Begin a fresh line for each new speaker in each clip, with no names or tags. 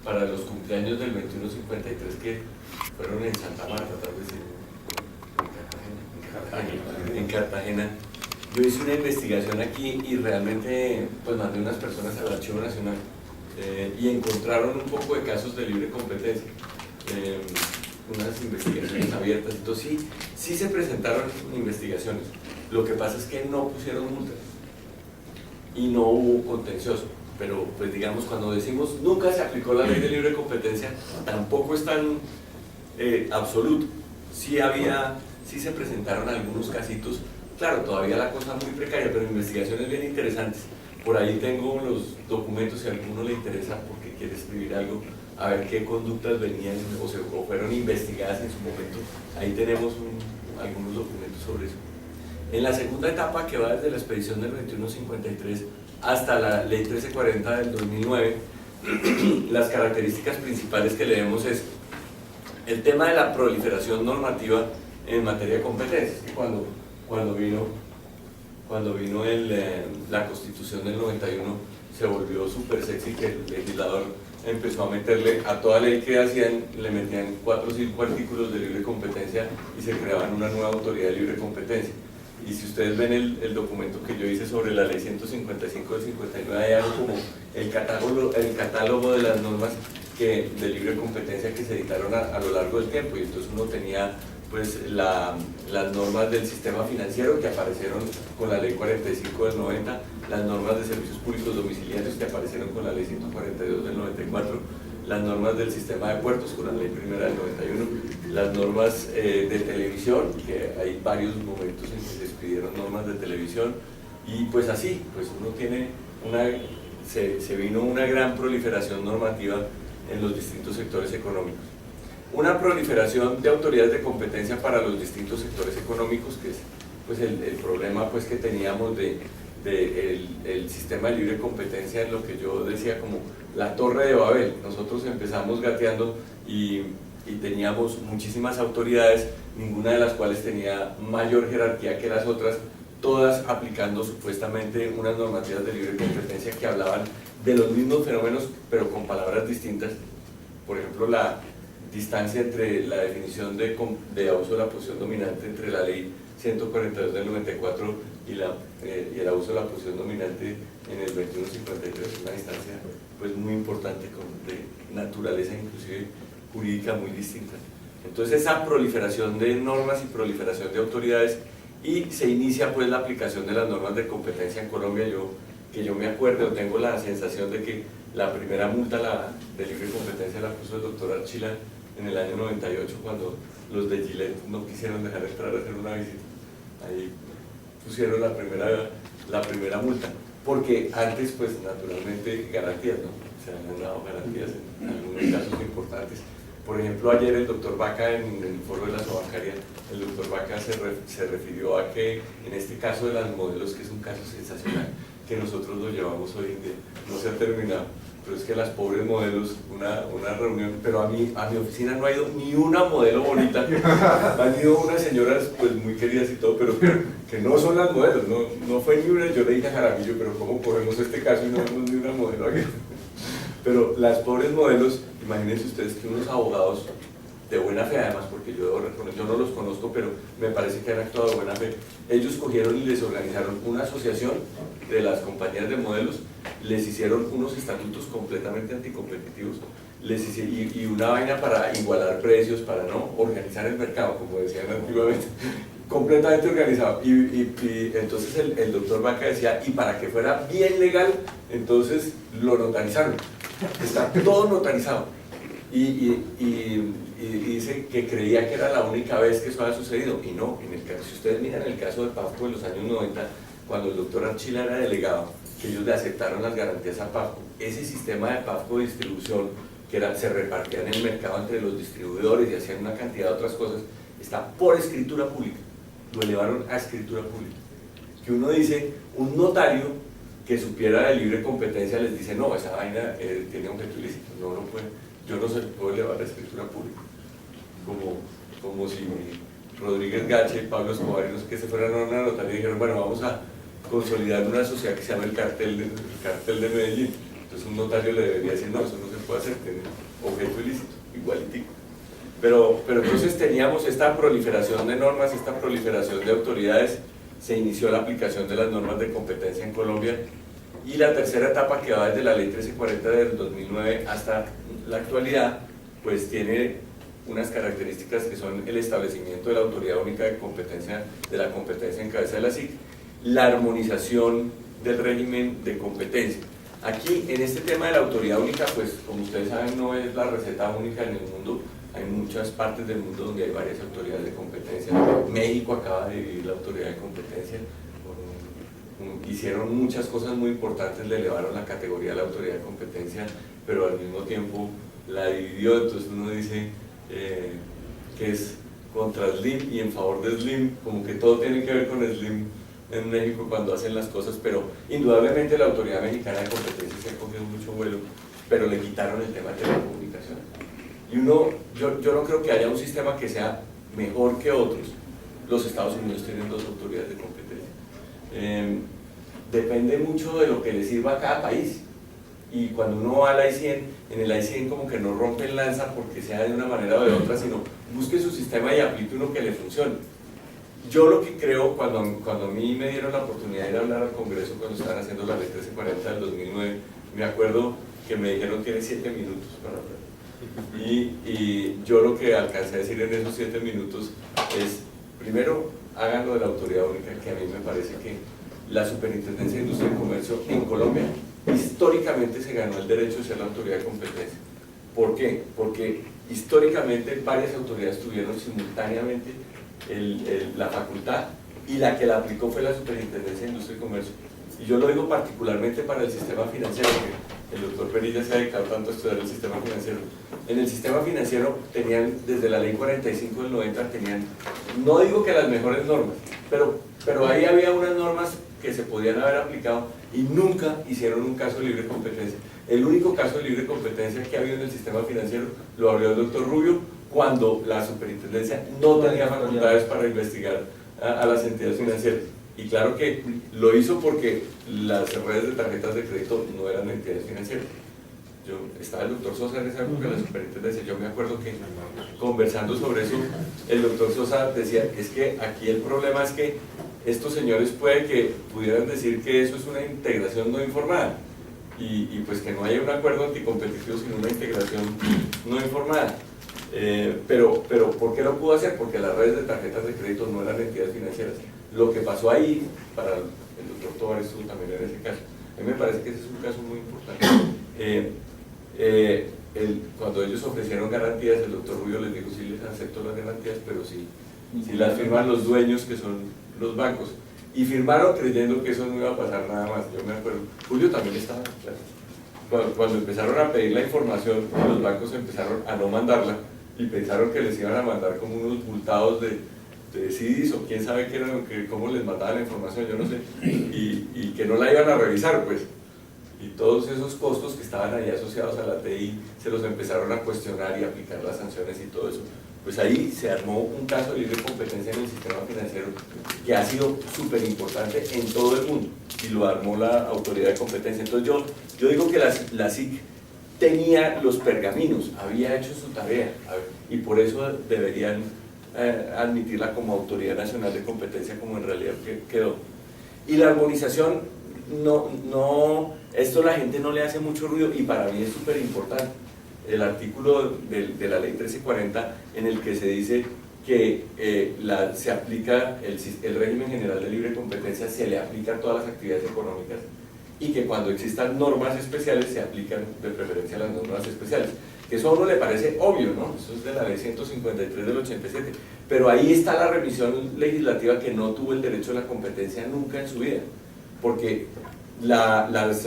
para los cumpleaños del 2153 que fueron en Santa Marta, tal vez en Cartagena. Yo hice una investigación aquí y realmente pues mandé unas personas al Archivo Nacional y encontraron un poco de casos de libre competencia, unas investigaciones abiertas. Entonces sí se presentaron investigaciones. Lo que pasa es que no pusieron multas y no hubo contencioso. Pero pues digamos, cuando decimos nunca se aplicó la ley de libre competencia, tampoco es tan absoluto. Sí se presentaron algunos casitos, claro, todavía la cosa muy precaria, pero investigaciones bien interesantes. Por ahí tengo los documentos, si a alguno le interesa porque quiere escribir algo, a ver qué conductas venían o fueron investigadas en su momento. Ahí tenemos algunos documentos sobre eso. En la segunda etapa, que va desde la expedición del 2153 hasta la ley 1340 del 2009, las características principales que leemos es el tema de la proliferación normativa en materia de competencias. Cuando vino la Constitución del 91 se volvió súper sexy que el legislador empezó a meterle a toda ley que hacían, le metían 4 o 5 artículos de libre competencia y se creaban una nueva autoridad de libre competencia. Y si ustedes ven el documento que yo hice sobre la ley 155 del 59, hay algo como el catálogo de las normas de libre competencia que se editaron a lo largo del tiempo, y entonces uno tenía pues las normas del sistema financiero que aparecieron con la ley 45 del 90, las normas de servicios públicos domiciliarios que aparecieron con la lei 142 del 94, las normas del sistema de puertos con la ley primera del 91, las normas de televisión, que hay varios momentos en que se expidieron normas de televisión, y pues así, pues uno tiene se vino una gran proliferación normativa en los distintos sectores económicos. Una proliferación de autoridades de competencia para los distintos sectores económicos, que es pues el problema pues que teníamos el sistema de libre competencia, en lo que yo decía como la Torre de Babel. Nosotros empezamos gateando y teníamos muchísimas autoridades, ninguna de las cuales tenía mayor jerarquía que las otras, todas aplicando supuestamente unas normativas de libre competencia que hablaban de los mismos fenómenos pero con palabras distintas. Por ejemplo, la distancia entre la definición de abuso de la posición dominante entre la ley 142 del 94 y el abuso de la posición dominante en el 2153 es una distancia pues muy importante, de naturaleza inclusive jurídica muy distinta. Entonces esa proliferación de normas y proliferación de autoridades, y se inicia pues la aplicación de las normas de competencia en Colombia. Que yo me acuerdo, tengo la sensación de que la primera multa de libre competencia la puso el doctor Archila en el año 98, cuando los de Gillette no quisieron dejar entrar a hacer una visita. Ahí pusieron la primera multa, porque antes pues naturalmente garantías, ¿no? Se han dado garantías en algunos casos importantes. Por ejemplo, ayer el doctor Vaca, en el foro de la sobancaria, el doctor Vaca se refirió a que en este caso de las modelos, que es un caso sensacional, que nosotros lo llevamos hoy en día, no se ha terminado, pero es que las pobres modelos, una reunión, pero a mi oficina no ha ido ni una modelo bonita, han ido unas señoras pues muy queridas y todo, pero que no son las modelos, no fue ni una. Yo le dije a Jaramillo, pero ¿cómo cogemos este caso y no vemos ni una modelo aquí? Pero las pobres modelos, imagínense ustedes que unos abogados de buena fe, además, porque yo no los conozco, pero me parece que han actuado de buena fe, ellos cogieron y les organizaron una asociación de las compañías de modelos, les hicieron unos estatutos completamente anticompetitivos, y una vaina para igualar precios, para no organizar el mercado, como decían antiguamente, completamente organizado. Y entonces el doctor Vaca decía, y para que fuera bien legal, entonces lo notarizaron. Está todo notarizado, y dice que creía que era la única vez que eso había sucedido, y no. Si ustedes miran el caso de PAFCO de los años 90, cuando el doctor Archila era delegado, que ellos le aceptaron las garantías a PAFCO, ese sistema de PAFCO de distribución, que se repartía en el mercado entre los distribuidores y hacían una cantidad de otras cosas, está por escritura pública, lo elevaron a escritura pública. Que uno dice, un notario que supiera de libre competencia les dice, no, esa vaina tiene objeto ilícito, no lo puede, yo no se lo puedo elevar a escritura pública. Como si Rodríguez Gache y Pablo Escobar, no sé qué, se fueran a una notaría y dijeron, bueno, vamos a consolidar una sociedad que se llama el cartel de Medellín. Entonces un notario le debería decir, no, eso no se puede hacer, tiene objeto ilícito, igualitico. Pero entonces teníamos esta proliferación de normas, esta proliferación de autoridades, se inició la aplicación de las normas de competencia en Colombia, y la tercera etapa, que va desde la ley 1340 del 2009 hasta la actualidad, pues tiene unas características que son el establecimiento de la autoridad única de competencia, de la competencia en cabeza de la SIC, la armonización del régimen de competencia. Aquí, en este tema de la autoridad única, pues como ustedes saben, no es la receta única en el mundo, hay muchas partes del mundo donde hay varias autoridades de competencia. México acaba de vivir la autoridad de competencia, hicieron muchas cosas muy importantes, le elevaron la categoría de la autoridad de competencia, pero al mismo tiempo la dividió. Entonces uno dice que es contra Slim y en favor de Slim, como que todo tiene que ver con Slim en México cuando hacen las cosas, pero indudablemente la autoridad mexicana de competencia se ha cogido mucho vuelo, pero le quitaron el tema de telecomunicaciones. Y yo no creo que haya un sistema que sea mejor que otros. Los Estados Unidos tienen dos autoridades de competencia. Depende mucho de lo que le sirva a cada país. Y cuando uno va al I100, en el I100 como que no rompen lanza porque sea de una manera o de otra, sino busque su sistema y aplique uno que le funcione. Yo lo que creo, cuando a mí me dieron la oportunidad de ir a hablar al Congreso cuando estaban haciendo la ley 1340 del 2009, me acuerdo que me dijeron tiene 7 minutos para hablar. Y yo lo que alcancé a decir en esos 7 minutos es, primero, hagan lo de la autoridad única, que a mí me parece que la Superintendencia de Industria y Comercio en Colombia históricamente se ganó el derecho de ser la autoridad de competencia. ¿Por qué? Porque históricamente varias autoridades tuvieron simultáneamente la facultad, y la que la aplicó fue la Superintendencia de Industria y Comercio. Y yo lo digo particularmente para el sistema financiero, que el doctor Perilla se ha dedicado tanto a estudiar el sistema financiero. En el sistema financiero tenían, desde la ley 45 del 90, tenían, no digo que las mejores normas, pero ahí había unas normas que se podían haber aplicado y nunca hicieron un caso de libre competencia. El único caso de libre competencia que ha habido en el sistema financiero lo abrió el doctor Rubio cuando la superintendencia no tenía facultades para investigar a las entidades financieras. Y claro que lo hizo porque las redes de tarjetas de crédito no eran entidades financieras. Estaba el doctor Sosa en esa época de la superintendencia. Yo me acuerdo que conversando sobre eso, el doctor Sosa decía, es que aquí el problema es que estos señores puede que pudieran decir que eso es una integración no informada y pues que no haya un acuerdo anticompetitivo sino una integración no informada. Pero ¿por qué lo pudo hacer? Porque las redes de tarjetas de crédito no eran entidades financieras. Lo que pasó ahí, para el doctor Tovar estuvo también en ese caso, a mí me parece que ese es un caso muy importante. Cuando ellos ofrecieron garantías, el doctor Rubio les dijo, sí les acepto las garantías, pero si las firman los dueños, que son los bancos. Y firmaron creyendo que eso no iba a pasar nada más. Yo me acuerdo, Julio también estaba, claro. Cuando empezaron a pedir la información, los bancos empezaron a no mandarla y pensaron que les iban a mandar como unos multados de CDs o quién sabe qué eran, cómo les mandaban la información, yo no sé, y que no la iban a revisar, pues. Y todos esos costos que estaban ahí asociados a la TI se los empezaron a cuestionar y aplicar las sanciones y todo eso. Pues ahí se armó un caso de libre competencia en el sistema financiero que ha sido súper importante en todo el mundo y lo armó la autoridad de competencia. Entonces yo digo que la SIC tenía los pergaminos, había hecho su tarea y por eso deberían admitirla como autoridad nacional de competencia como en realidad quedó. Y la armonización, esto la gente no le hace mucho ruido y para mí es súper importante. El artículo de la ley 1340 en el que se dice que se aplica el régimen general de libre competencia, se le aplica a todas las actividades económicas y que cuando existan normas especiales se aplican de preferencia las normas especiales. Que eso a uno le parece obvio, ¿no? Eso es de la ley 153 del 87, pero ahí está la revisión legislativa que no tuvo el derecho a la competencia nunca en su vida, porque las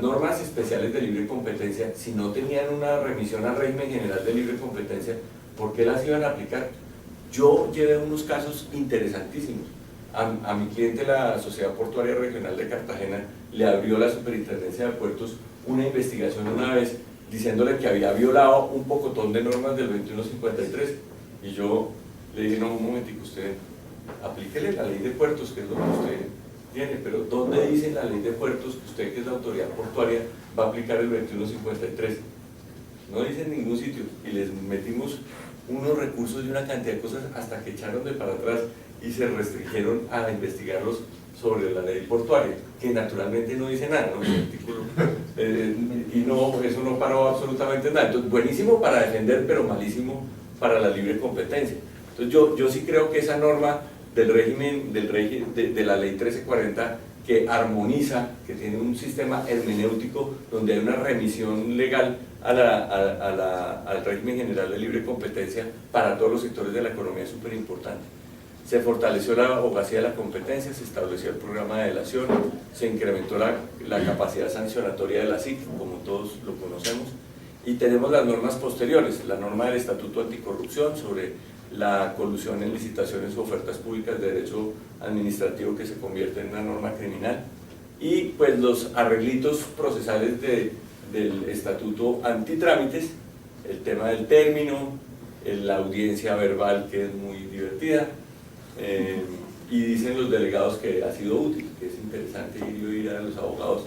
normas especiales de libre competencia, si no tenían una remisión al régimen general de libre competencia, ¿por qué las iban a aplicar? Yo llevé unos casos interesantísimos. A mi cliente, la Sociedad Portuaria Regional de Cartagena, le abrió la Superintendencia de Puertos una investigación una vez diciéndole que había violado un pocotón de normas del 2153 y yo le dije, no, un momentico, usted aplíquele la ley de puertos, que es lo que usted tiene, pero ¿dónde dice la ley de puertos que usted, que es la autoridad portuaria, va a aplicar el 2153? no dice en ningún sitio, y les metimos unos recursos y una cantidad de cosas hasta que echaron de para atrás y se restringieron a investigarlos sobre la ley portuaria, que naturalmente no dice nada, ¿no? El artículo, y no, eso no paró absolutamente nada. Entonces, buenísimo para defender, pero malísimo para la libre competencia. Entonces yo sí creo que esa norma del régimen, de la ley 1340, que armoniza, que tiene un sistema hermenéutico donde hay una remisión legal al régimen general de libre competencia para todos los sectores de la economía, es súper importante. Se fortaleció la abogacía de la competencia, se estableció el programa de delación, se incrementó la capacidad sancionatoria de la SIC, como todos lo conocemos, y tenemos las normas posteriores, la norma del Estatuto Anticorrupción sobre la colusión en licitaciones o ofertas públicas de derecho administrativo que se convierte en una norma criminal, y pues los arreglitos procesales del Estatuto Antitrámites, el tema del término, la audiencia verbal, que es muy divertida, y dicen los delegados que ha sido útil, que es interesante ir a los abogados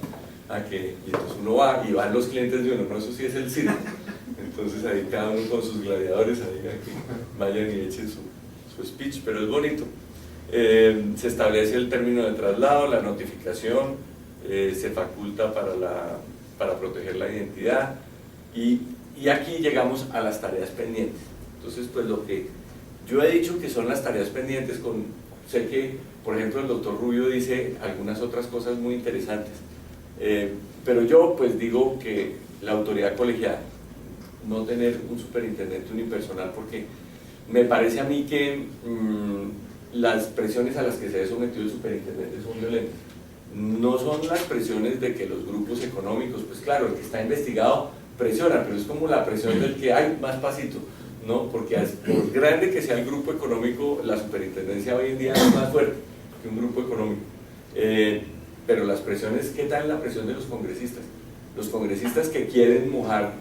y entonces uno va y van los clientes de uno, no, eso sí es el circo, entonces ahí cada uno con sus gladiadores, ahí que vayan y echen su speech, pero es bonito. Se establece el término de traslado, la notificación, se faculta para proteger la identidad, y aquí llegamos a las tareas pendientes. Entonces, pues lo que yo he dicho que son las tareas pendientes, sé que, por ejemplo, el doctor Rubio dice algunas otras cosas muy interesantes, pero yo pues digo que la autoridad colegiada, no tener un superintendente unipersonal, porque me parece a mí que las presiones a las que se ha sometido el superintendente son violentas. No son las presiones de que los grupos económicos, pues claro, el que está investigado presiona, pero es como la presión del que hay más pasito, ¿no? Porque por grande que sea el grupo económico, la superintendencia hoy en día es más fuerte que un grupo económico. Pero las presiones, ¿qué tal la presión de los congresistas? Los congresistas que quieren mojar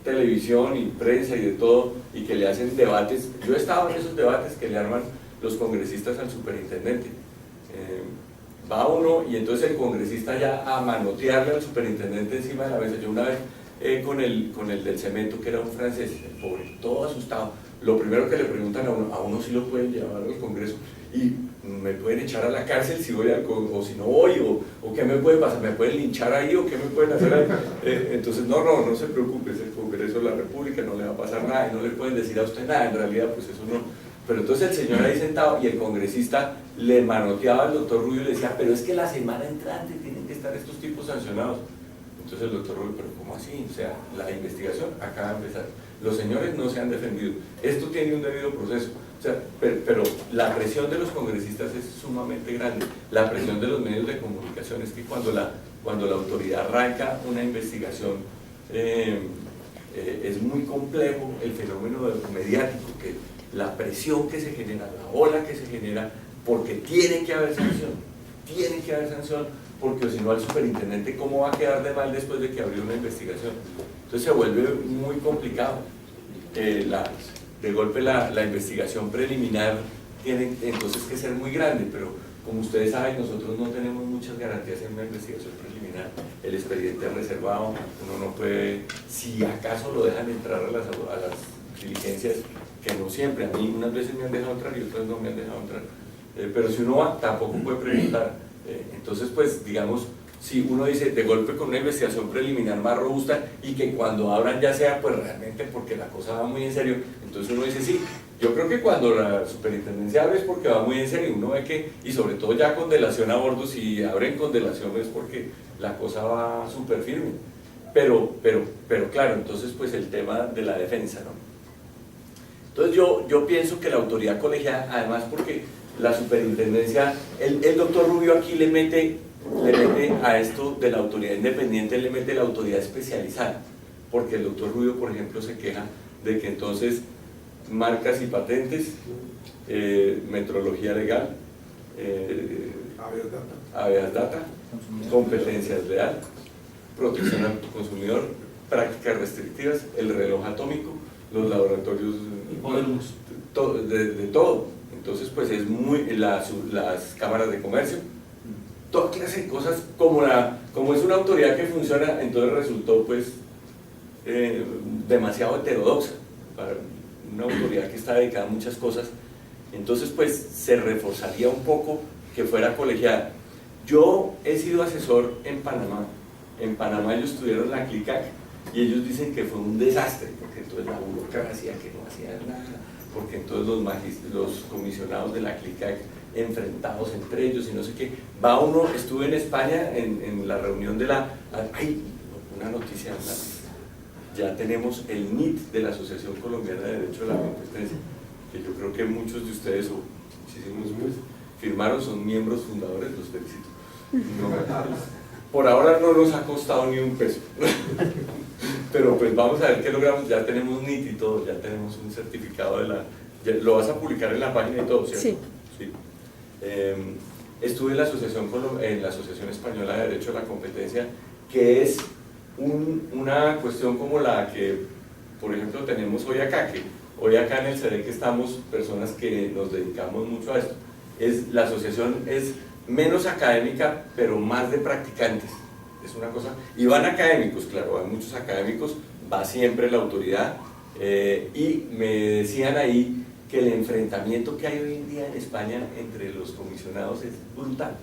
televisión y prensa y de todo, y que le hacen debates. Yo he estado en esos debates que le arman los congresistas al superintendente. Va uno y entonces el congresista ya a manotearle al superintendente encima de la mesa. Yo una vez con el del cemento, que era un francés, el pobre, todo asustado, lo primero que le preguntan a uno si lo pueden llevar al Congreso y me pueden echar a la cárcel si voy o si no voy, o qué me puede pasar, me pueden linchar ahí o qué me pueden hacer ahí. Entonces no se preocupe, es el Congreso de la República, no le va a pasar nada y no le pueden decir a usted nada, en realidad pues eso no. Pero entonces el señor ahí sentado y el congresista le manoteaba al doctor Rubio y le decía, pero es que la semana entrante tienen que estar estos tipos sancionados. Entonces el doctor Rubio, pero ¿cómo así? O sea, la investigación acaba de empezar, los señores no se han defendido, esto tiene un debido proceso. O sea, pero la presión de los congresistas es sumamente grande, la presión de los medios de comunicación es que cuando la autoridad arranca una investigación es muy complejo el fenómeno mediático, que la presión que se genera, la ola que se genera, porque tiene que haber sanción, porque si no al superintendente ¿cómo va a quedar de mal después de que abrió una investigación? Entonces se vuelve muy complicado. De golpe la investigación preliminar tiene entonces que ser muy grande, pero como ustedes saben, nosotros no tenemos muchas garantías en una investigación preliminar. El expediente es reservado, uno no puede, si acaso lo dejan entrar a las diligencias, que no siempre, a mí unas veces me han dejado entrar y otras no me han dejado entrar, pero si uno va, tampoco puede preguntar. Entonces, pues, digamos, si uno dice de golpe con una investigación preliminar más robusta y que cuando abran ya sea, pues realmente porque la cosa va muy en serio, entonces uno dice sí. Yo creo que cuando la superintendencia abre es porque va muy en serio, uno ve que, y sobre todo ya con delación a bordo, si abren con delación es porque la cosa va súper firme. Pero claro, entonces pues el tema de la defensa, ¿no? Entonces yo pienso que la autoridad colegiada, además porque la superintendencia, el doctor Rubio aquí le mete a esto de la autoridad independiente, le mete la autoridad especializada, porque el doctor Rubio, por ejemplo, se queja de que entonces marcas y patentes, metrología legal, habeas data, competencias leal, protección al consumidor, prácticas restrictivas, el reloj atómico, los laboratorios, de todo. Entonces pues es muy, las cámaras de comercio, toda clase de cosas, como es una autoridad que funciona, entonces resultó pues demasiado heterodoxa para una autoridad que está dedicada a muchas cosas. Entonces pues se reforzaría un poco que fuera colegiada. Yo he sido asesor en Panamá. En Panamá ellos tuvieron la CLICAC y ellos dicen que fue un desastre, porque entonces la burocracia que no hacía nada, porque entonces los comisionados de la CLICAC enfrentados entre ellos y no sé qué. Va uno, estuve en España en la reunión de la... ¡Ay! Una noticia, ya tenemos el NIT de la Asociación Colombiana de Derecho a la Competencia, que yo creo que muchos de ustedes, o muchísimos pues, firmaron, son miembros fundadores, los felicito. No, por ahora no nos ha costado ni un peso, pero pues vamos a ver qué logramos. Ya tenemos NIT y todo, ya tenemos un certificado de la... lo vas a publicar en la página y todo, ¿cierto?
Sí.
Sí. Estuve en la Asociación Española de Derecho a la Competencia, que es una cuestión como la que, por ejemplo, tenemos hoy acá, que hoy acá en el CEDEC estamos personas que nos dedicamos mucho a esto. La asociación es menos académica, pero más de practicantes. Es una cosa, y van académicos, claro, hay muchos académicos, va siempre la autoridad, y me decían ahí que el enfrentamiento que hay hoy en día en España entre los comisionados es brutal,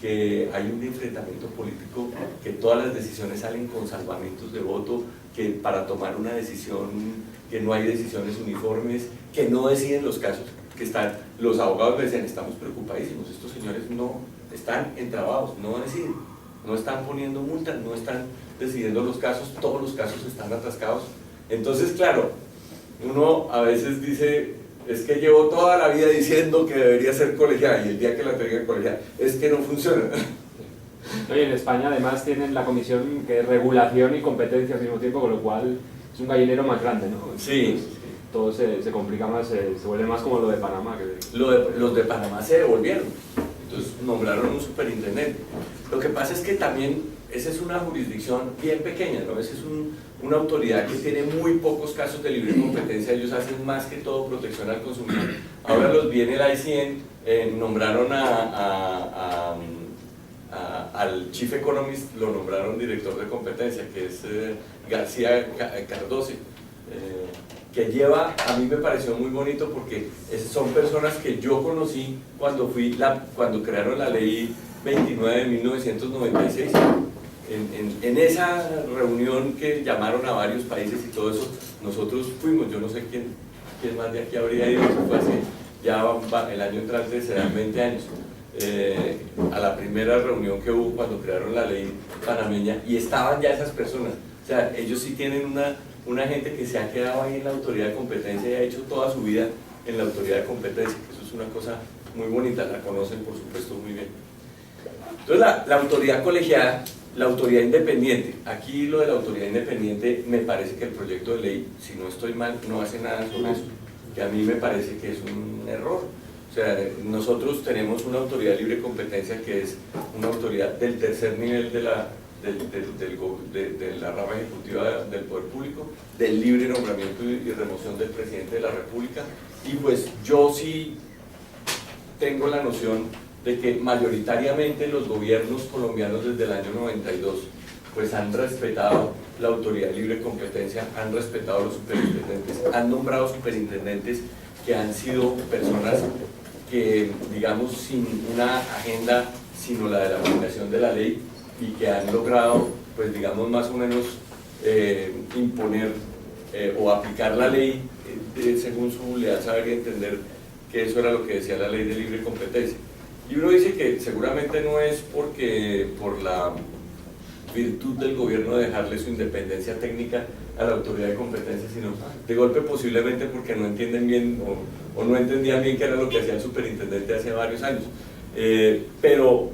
que hay un enfrentamiento político, que todas las decisiones salen con salvamentos de voto, que para tomar una decisión, que no hay decisiones uniformes, que no deciden los casos, que están, los abogados me decían, estamos preocupadísimos, estos señores no están entrabados, no deciden, no están poniendo multas, no están decidiendo los casos, todos los casos están atascados. Entonces, claro, uno a veces dice, es que llevo toda la vida diciendo que debería ser colegiada, y el día que la tenga colegiada, es que no funciona.
No, y en España además tienen la comisión que es regulación y competencia al mismo tiempo, con lo cual es un gallinero más grande, ¿no?
Sí.
Entonces, todo se complica más, se vuelve más como lo de Panamá.
Los de Panamá se devolvieron, entonces nombraron un superintendente. Lo que pasa es que también esa es una jurisdicción bien pequeña, ¿no? Esa es una autoridad que tiene muy pocos casos de libre competencia, ellos hacen más que todo protección al consumidor. Ahora los viene el ICN, nombraron al Chief Economist, lo nombraron director de competencia, que es García Cardoce, que lleva, a mí me pareció muy bonito porque son personas que yo conocí cuando crearon la ley 29 de 1996. En esa reunión que llamaron a varios países y todo eso, nosotros fuimos, yo no sé quién más de aquí habría ido, fue hace ya el año entrante, serán 20 años, a la primera reunión que hubo cuando crearon la ley panameña, y estaban ya esas personas. O sea, ellos sí tienen una gente que se ha quedado ahí en la autoridad de competencia y ha hecho toda su vida en la autoridad de competencia, que eso es una cosa muy bonita, la conocen por supuesto muy bien. Entonces la autoridad colegiada, la autoridad independiente, aquí lo de la autoridad independiente me parece que el proyecto de ley, si no estoy mal, no hace nada sobre eso, que a mí me parece que es un error. O sea, nosotros tenemos una autoridad de libre competencia que es una autoridad del tercer nivel de la rama ejecutiva del poder público, del libre nombramiento y remoción del presidente de la república, y pues yo sí tengo la noción de que mayoritariamente los gobiernos colombianos desde el año 92 pues han respetado la autoridad de libre competencia, han respetado a los superintendentes, han nombrado superintendentes que han sido personas que, digamos, sin una agenda sino la de la aplicación de la ley, y que han logrado, pues digamos, más o menos imponer o aplicar la ley según su leal saber y entender, que eso era lo que decía la ley de libre competencia. Y uno dice que seguramente no es por la virtud del gobierno de dejarle su independencia técnica a la autoridad de competencia, sino de golpe posiblemente porque no entienden bien o no entendían bien qué era lo que hacía el superintendente hace varios años. Pero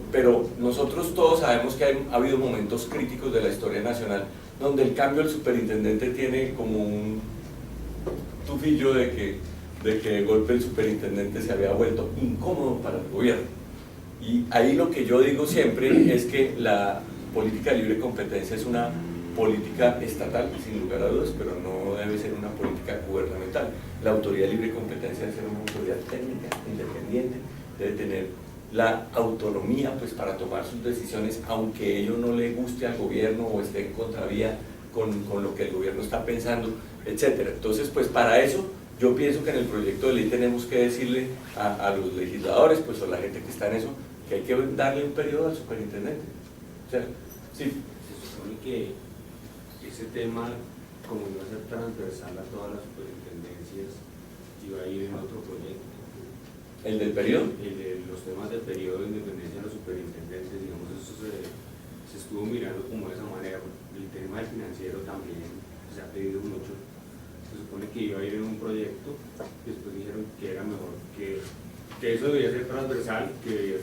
nosotros todos sabemos que ha habido momentos críticos de la historia nacional donde el cambio del superintendente tiene como un tufillo de que de golpe el superintendente se había vuelto incómodo para el gobierno. Y ahí lo que yo digo siempre es que la política de libre competencia es una política estatal, sin lugar a dudas, pero no debe ser una política gubernamental. La autoridad de libre competencia debe ser una autoridad técnica, independiente, debe tener la autonomía pues para tomar sus decisiones, aunque ello no le guste al gobierno o esté en contravía con lo que el gobierno está pensando, etcétera. Entonces, pues para eso yo pienso que en el proyecto de ley tenemos que decirle a los legisladores, pues a la gente que está en eso, que hay que darle un periodo al superintendente. O sea, sí.
Se supone que ese tema, como iba a ser transversal a todas las superintendencias, iba a ir en otro proyecto.
¿El del periodo?
Los temas del periodo de independencia de los superintendentes, digamos, eso se estuvo mirando como de esa manera. El tema del financiero también se ha pedido mucho. Se supone que iba a ir en un proyecto, después dijeron que era mejor que eso debía ser transversal, que debía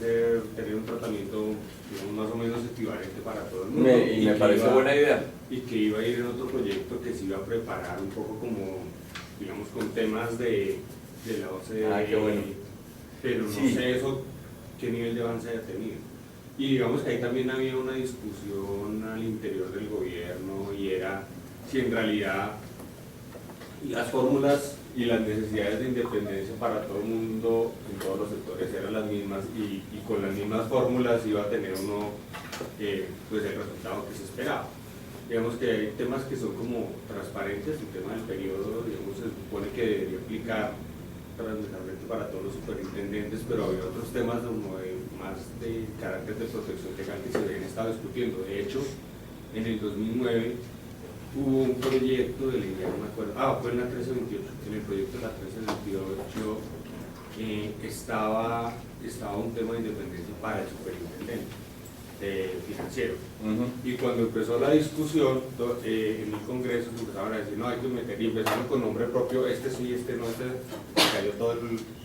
tener un tratamiento, digamos, más o menos equivalente para todo el mundo.
Y me parece buena idea.
Y que iba a ir en otro proyecto que se iba a preparar un poco como, digamos, con temas de la OCDE.
Qué bueno.
Pero no sé eso, qué nivel de avance haya tenido. Y digamos que ahí también había una discusión al interior del gobierno y era si en realidad las fórmulas y las necesidades de independencia para todo el mundo en todos los sectores eran las mismas y con las mismas fórmulas iba a tener uno pues el resultado que se esperaba. Digamos que hay temas que son como transparentes, el tema del periodo, digamos, se supone que debería aplicar transversalmente para todos los superintendentes, pero había otros temas como más de carácter de protección legal que se habían estado discutiendo. De hecho, en el 2009 hubo un proyecto de ley, no me acuerdo, fue en la 1328, en el proyecto de la 1328 estaba un tema de independencia para el superintendente financiero. Y cuando empezó la discusión en el Congreso se empezaron a decir, no, hay que meter, y empezaron con nombre propio, este sí, este no, cayó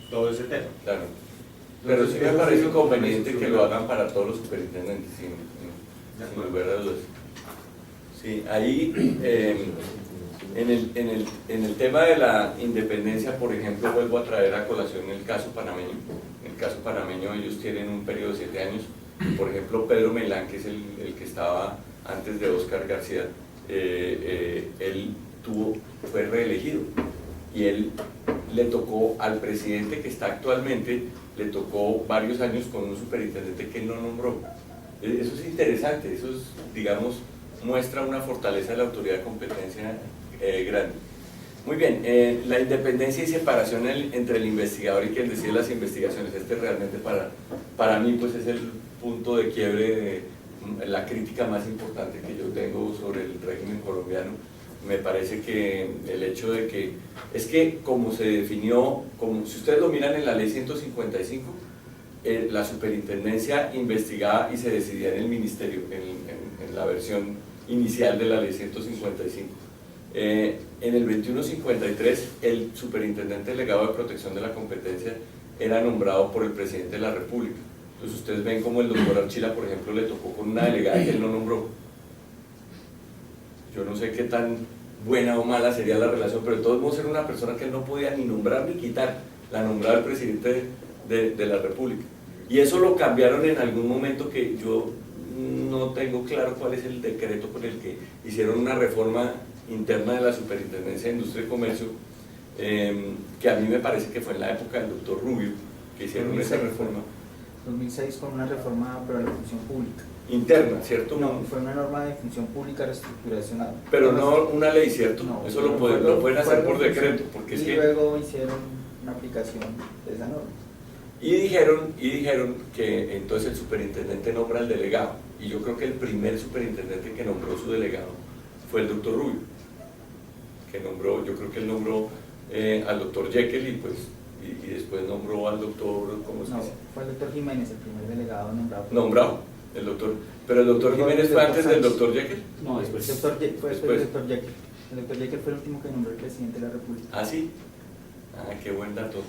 todo ese tema.
Claro. Pero sí me parece conveniente que lo hagan para todos los superintendentes, sin lugar a dudas. Sí, ahí en el tema de la independencia, por ejemplo, vuelvo a traer a colación el caso panameño. En el caso panameño ellos tienen un periodo de 7 años. Por ejemplo, Pedro Melán, que es el que estaba antes de Óscar García, él fue reelegido y él le tocó al presidente que está actualmente, le tocó varios años con un superintendente que él no nombró. Eso es interesante, eso es, digamos, muestra una fortaleza de la autoridad de competencia grande. Muy bien, la independencia y separación entre el investigador y quien decide las investigaciones, realmente para mí pues es el punto de quiebre, la crítica más importante que yo tengo sobre el régimen colombiano. Me parece que el hecho de que, es que como se definió, como si ustedes lo miran en la ley 155, la superintendencia investigaba y se decidía en el ministerio, en la versión inicial de la ley 155. En el 2153, el superintendente delegado de protección de la competencia era nombrado por el presidente de la República. Entonces ustedes ven como el doctor Archila, por ejemplo, le tocó con una delegada que él no nombró. Yo no sé qué tan buena o mala sería la relación, pero de todos modos era una persona que él no podía ni nombrar ni quitar, la nombraba el presidente de la República. Y eso lo cambiaron en algún momento que yo no tengo claro cuál es el decreto con el que hicieron una reforma interna de la Superintendencia de Industria y Comercio, que a mí me parece que fue en la época del doctor Rubio que hicieron 2006, esa reforma.
2006 con una reforma para la función pública.
Interna, ¿cierto?
No, fue una norma de función pública reestructuracional.
Pero no una ley, ¿cierto?
No,
eso lo pueden hacer por decreto. Porque
y luego hicieron una aplicación de esa norma.
Y dijeron que entonces el superintendente nombra al delegado. Y yo creo que el primer superintendente que nombró su delegado fue el doctor Rubio, que nombró, yo creo que él nombró al doctor Jekyll y después nombró al doctor, ¿cómo se dice?
Fue el doctor Jiménez, el primer delegado nombrado.
Nombrado, el doctor, pero el doctor Jiménez fue antes del doctor Jekyll.
No, después. Fue después del doctor Jekyll. El doctor Jekyll fue el último que nombró el presidente de la República.
¿Ah, sí? Ah, qué buen dato.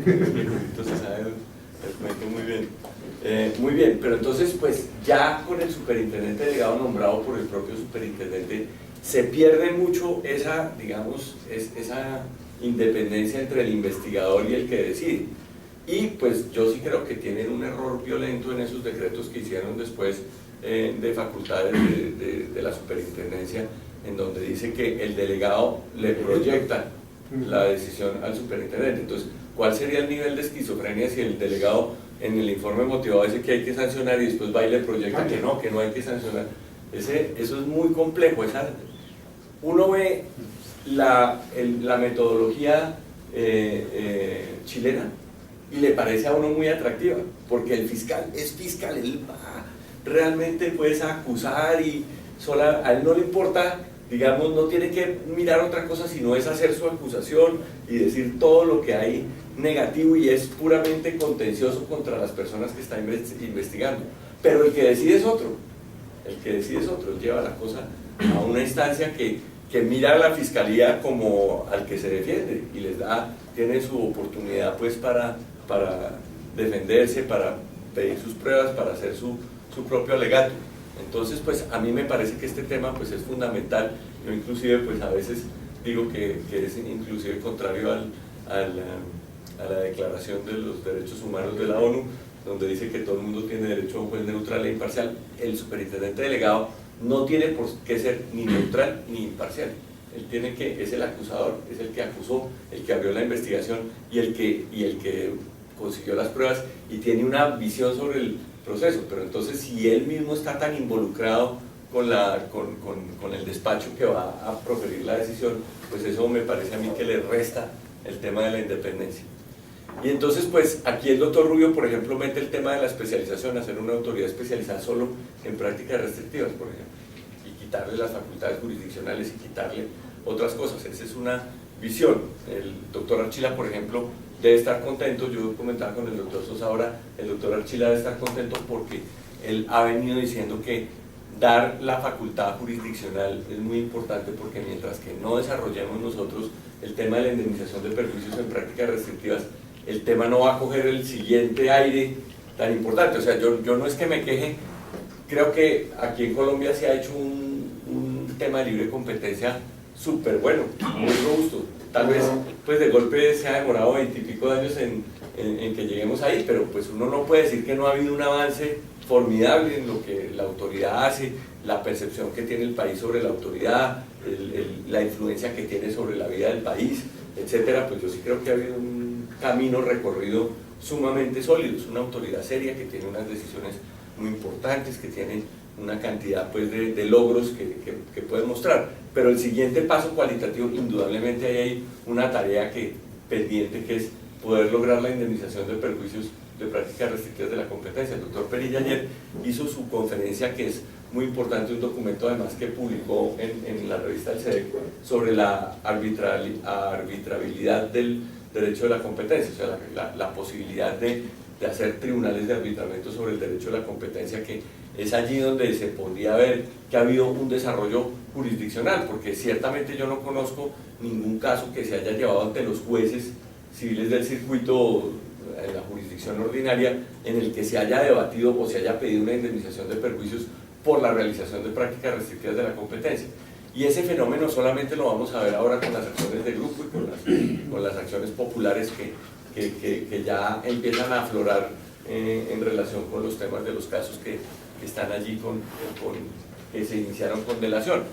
Entonces sabe el cuento muy bien. Muy bien, pero entonces pues ya con el superintendente delegado nombrado por el propio superintendente se pierde mucho esa, digamos, esa independencia entre el investigador y el que decide. Y pues yo sí creo que tienen un error violento en esos decretos que hicieron después de facultades de la superintendencia, en donde dice que el delegado le proyecta la decisión al superintendente. Entonces, ¿cuál sería el nivel de esquizofrenia si el delegado en el informe motivado dice que hay que sancionar y después va y le proyecta que no hay que sancionar? Eso es muy complejo. Uno ve la metodología chilena y le parece a uno muy atractiva, porque el fiscal es fiscal, él va realmente pues a acusar y a él no le importa, digamos, no tiene que mirar otra cosa sino es hacer su acusación y decir todo lo que hay negativo, y es puramente contencioso contra las personas que está investigando. Pero el que decide es otro, él lleva la cosa a una instancia que mira a la fiscalía como al que se defiende y tiene su oportunidad pues para defenderse, para pedir sus pruebas, para hacer su propio alegato. Entonces pues a mí me parece que este tema pues es fundamental. Yo inclusive pues a veces digo que es inclusive contrario a la Declaración de los Derechos Humanos de la ONU, donde dice que todo el mundo tiene derecho a un juez neutral e imparcial. El superintendente delegado no tiene por qué ser ni neutral ni imparcial. Es el acusador, es el que acusó, el que abrió la investigación y el que consiguió las pruebas y tiene una visión sobre el proceso. Pero entonces si él mismo está tan involucrado con el despacho que va a proferir la decisión, pues eso me parece a mí que le resta el tema de la independencia. Y entonces pues aquí el doctor Rubio, por ejemplo, mete el tema de la especialización, hacer una autoridad especializada solo en prácticas restrictivas, por ejemplo, y quitarle las facultades jurisdiccionales y quitarle otras cosas. Esa es una visión. El doctor Archila, por ejemplo, debe estar contento. Yo comentaba con el doctor Sosa ahora, el doctor Archila debe estar contento porque él ha venido diciendo que dar la facultad jurisdiccional es muy importante, porque mientras que no desarrollemos nosotros el tema de la indemnización de perjuicios en prácticas restrictivas, el tema no va a coger el siguiente aire tan importante. O sea, yo no es que me queje, creo que aquí en Colombia se ha hecho un tema de libre competencia súper bueno, muy robusto. Tal vez pues de golpe se ha demorado 20 y pico de años en que lleguemos ahí, pero pues uno no puede decir que no ha habido un avance formidable en lo que la autoridad hace, la percepción que tiene el país sobre la autoridad, la influencia que tiene sobre la vida del país, etcétera. Pues yo sí creo que ha habido un camino recorrido sumamente sólido. Es una autoridad seria que tiene unas decisiones muy importantes, que tiene una cantidad pues de logros que puede mostrar. Pero el siguiente paso cualitativo, indudablemente hay una tarea pendiente, que es poder lograr la indemnización de perjuicios de prácticas restrictivas de la competencia. El doctor Perilla ayer hizo su conferencia, que es muy importante, un documento además que publicó en la revista del CEDEC sobre la arbitrabilidad del derecho de la competencia, o sea, la posibilidad de hacer tribunales de arbitramiento sobre el derecho de la competencia, que es allí donde se podría ver que ha habido un desarrollo jurisdiccional, porque ciertamente yo no conozco ningún caso que se haya llevado ante los jueces civiles del circuito en la jurisdicción ordinaria en el que se haya debatido o se haya pedido una indemnización de perjuicios por la realización de prácticas restrictivas de la competencia. Y ese fenómeno solamente lo vamos a ver ahora con las acciones de grupo y con las acciones populares que ya empiezan a aflorar en relación con los temas de los casos que están allí que se iniciaron con delación.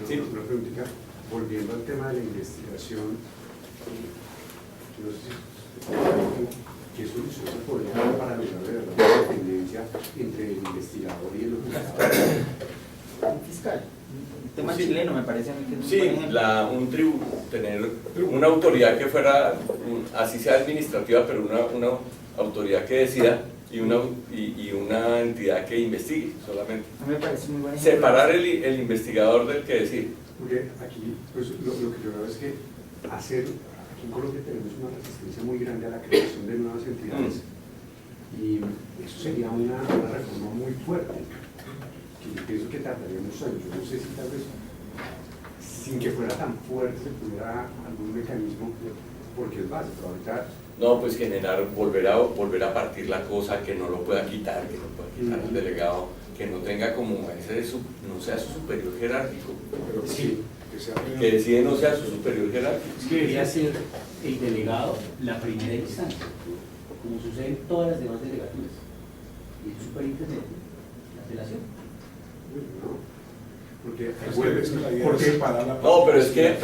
Sí. Una preguntita, volviendo al tema de la investigación, no sé qué solución se podría dar para lograr de verdad la dependencia entre el investigador y el juzgador.
Un fiscal. Un tema chileno me parece a mí que es un
Sí,
buen ejemplo.
tener una autoridad que fuera, así sea administrativa, pero una autoridad que decida y una entidad que investigue solamente.
A mí me parece muy buen ejemplo.
Separar el investigador del que decide.
Porque aquí, pues lo que yo veo es que aquí en Colombia tenemos una resistencia muy grande a la creación de nuevas entidades, y eso sería una reforma muy fuerte, que yo pienso que tardaría unos años. Yo no sé si tal vez sin que fuera tan fuerte se pudiera algún mecanismo, porque es básico ahorita.
No, pues volver a partir la cosa, que no lo pueda quitar, que no pueda quitar el delegado, que no tenga como no sea su superior jerárquico.
Pero sí,
que decide no sea su superior jerárquico.
Es que debería ser el delegado la primera instancia, como sucede en todas las demás delegaturas, y el superintendente la apelación.
No, porque para la...
No, pero es que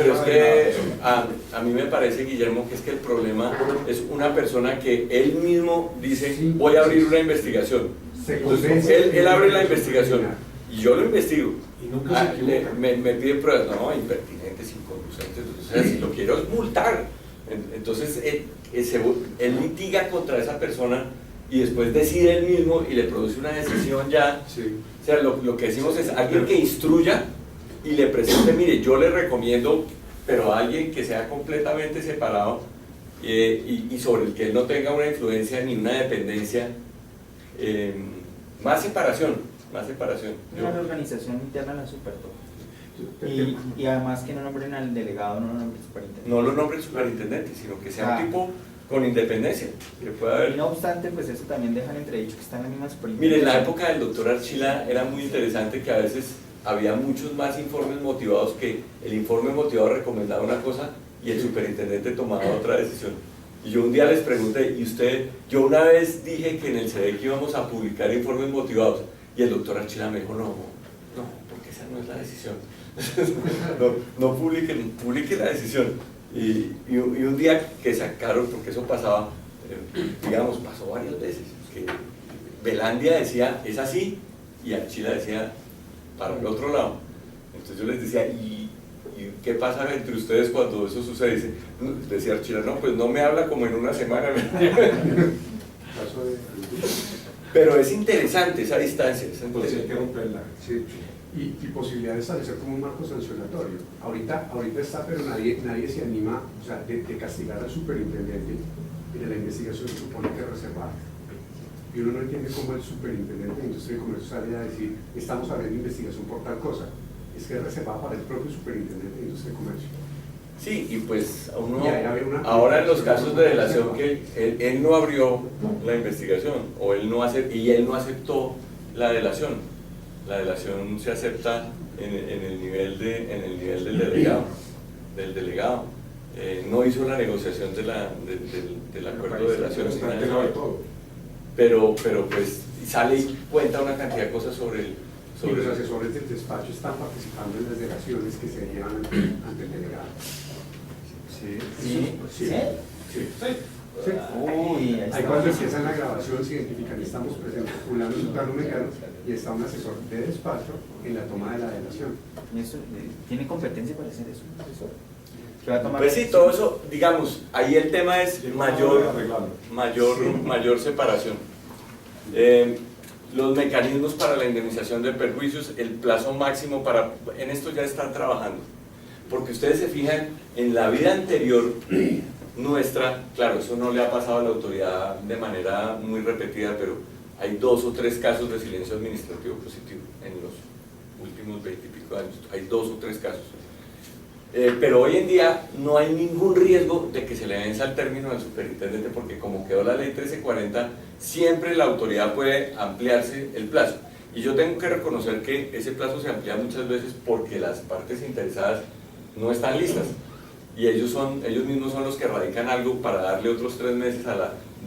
a mí me parece, Guillermo, que es que el problema es una persona que él mismo dice, voy a abrir una investigación, Entonces, él abre la investigación y yo lo investigo.
Y nunca se equivoca.
Me pide pruebas, no, impertinentes, inconducentes, o sea, si lo quiero es multar. Entonces él litiga contra esa persona y después decide él mismo y le produce una decisión ya.
Sí.
O sea, lo que decimos es alguien que instruya y le presente, mire, yo le recomiendo, pero a alguien que sea completamente separado y sobre el que él no tenga una influencia ni una dependencia, más separación.
Una organización interna la supertó. Y además que no nombren al delegado, no nombren al superintendente.
No lo nombre el superintendente, sino que sea un tipo con independencia, que pueda haber.
Y no obstante, pues eso también dejan entredicho que está en la misma
Mire,
superintendencia.
en la época del doctor Archila era muy interesante que a veces había muchos más informes motivados que el informe motivado recomendaba una cosa y el superintendente tomaba otra decisión. Y yo un día les pregunté, ¿y usted? Yo una vez dije que en el CDEC íbamos a publicar informes motivados y el doctor Archila me dijo, no, porque esa no es la decisión. no publique la decisión. Y un día que sacaron, porque eso pasaba, digamos, pasó varias veces, que Belandia decía, es así, y Archila decía, para el otro lado. Entonces yo les decía, ¿y qué pasa entre ustedes cuando eso sucede? Decía Archila, no, pues no me habla como en una semana. Pero es interesante esa distancia.
Pues hay que romperla, sí. Y posibilidad de establecer como un marco sancionatorio. Ahorita está, pero nadie se anima, o sea, de castigar al superintendente. Mire, la investigación se supone que es reservada. Y uno no entiende cómo el superintendente de Industria y Comercio sale a decir, estamos abriendo investigación por tal cosa. Es que es reservada para el propio superintendente de Industria y Comercio.
Sí, y pues
ahora
en los casos de delación que él no abrió la investigación o él no aceptó la delación. La delación se acepta en el nivel del delegado. No hizo la negociación del acuerdo de delación. Pero pues sale y cuenta una cantidad de cosas sobre
Y los asesores del despacho están participando en las delaciones que se llevan ante el delegado.
Uy,
Ahí cuando empiezan la grabación se identifican, estamos presentes fulano, sultano, mecano, y está un asesor de despacho en la toma de la delación.
Eso, ¿tiene competencia para hacer eso un asesor? ¿Qué va a tomar?
Pues sí, todo eso, digamos, ahí el tema es mayor separación. Los mecanismos para la indemnización de perjuicios, el plazo máximo en esto ya están trabajando. Porque ustedes se fijan, en la vida anterior nuestra, claro, eso no le ha pasado a la autoridad de manera muy repetida, pero hay 2 o 3 casos de silencio administrativo positivo en los últimos 20 y pico años, hay 2 o 3 casos. Pero hoy en día no hay ningún riesgo de que se le venza el término del superintendente, porque como quedó la ley 1340, siempre la autoridad puede ampliarse el plazo. Y yo tengo que reconocer que ese plazo se amplía muchas veces porque las partes interesadas no están listas. Y ellos mismos son los que radican algo para darle otros 3 meses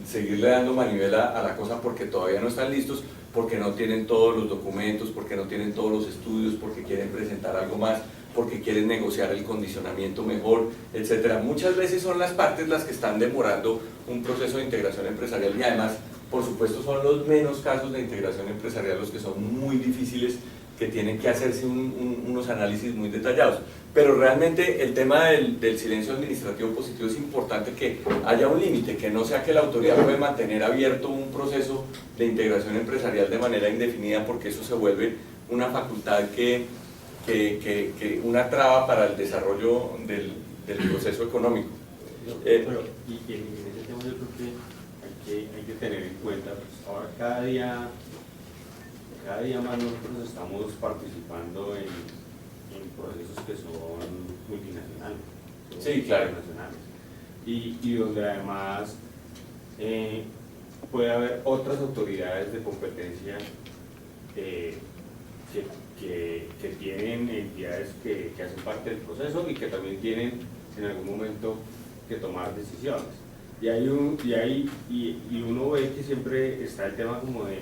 seguirle dando manivela a la cosa porque todavía no están listos, porque no tienen todos los documentos, porque no tienen todos los estudios, porque quieren presentar algo más, porque quieren negociar el condicionamiento mejor, etcétera. Muchas veces son las partes las que están demorando un proceso de integración empresarial y además, por supuesto, son los menos casos de integración empresarial los que son muy difíciles, que tienen que hacerse unos análisis muy detallados. Pero realmente el tema del silencio administrativo positivo es importante que haya un límite, que no sea que la autoridad puede mantener abierto un proceso de integración empresarial de manera indefinida, porque eso se vuelve una facultad una traba para el desarrollo del proceso económico.
Pero, y en ese tema yo creo que hay que tener en cuenta, pues ahora cada día más nosotros estamos participando en procesos que son multinacionales,
Sí, claro.
internacionales, y donde además puede haber otras autoridades de competencia que tienen entidades que hacen parte del proceso y que también tienen en algún momento que tomar decisiones. Y uno ve que siempre está el tema como de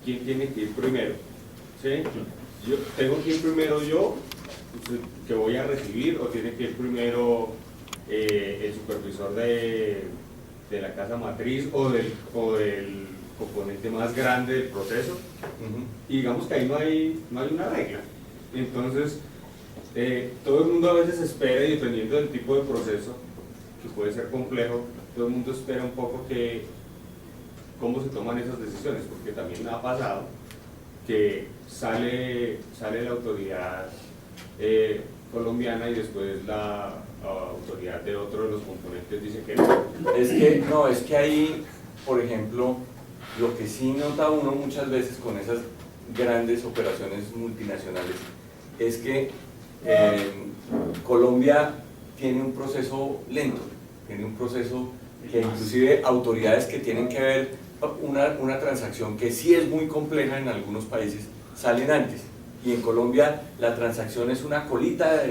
quién tiene que ir primero. ¿Sí? Yo tengo que ir primero yo, que voy a recibir, o tiene que ir primero el supervisor de la casa matriz o del componente más grande del proceso, y digamos que ahí no hay una regla. Entonces, todo el mundo a veces espera, y dependiendo del tipo de proceso, que puede ser complejo, todo el mundo espera un poco cómo se toman esas decisiones, porque también ha pasado que sale la autoridad colombiana y después la autoridad de otro de los componentes dice que no.
Es que ahí, por ejemplo, lo que sí nota uno muchas veces con esas grandes operaciones multinacionales es que Colombia tiene un proceso lento, tiene un proceso que inclusive autoridades que tienen que ver una transacción que sí es muy compleja en algunos países salen antes, y en Colombia la transacción es una colita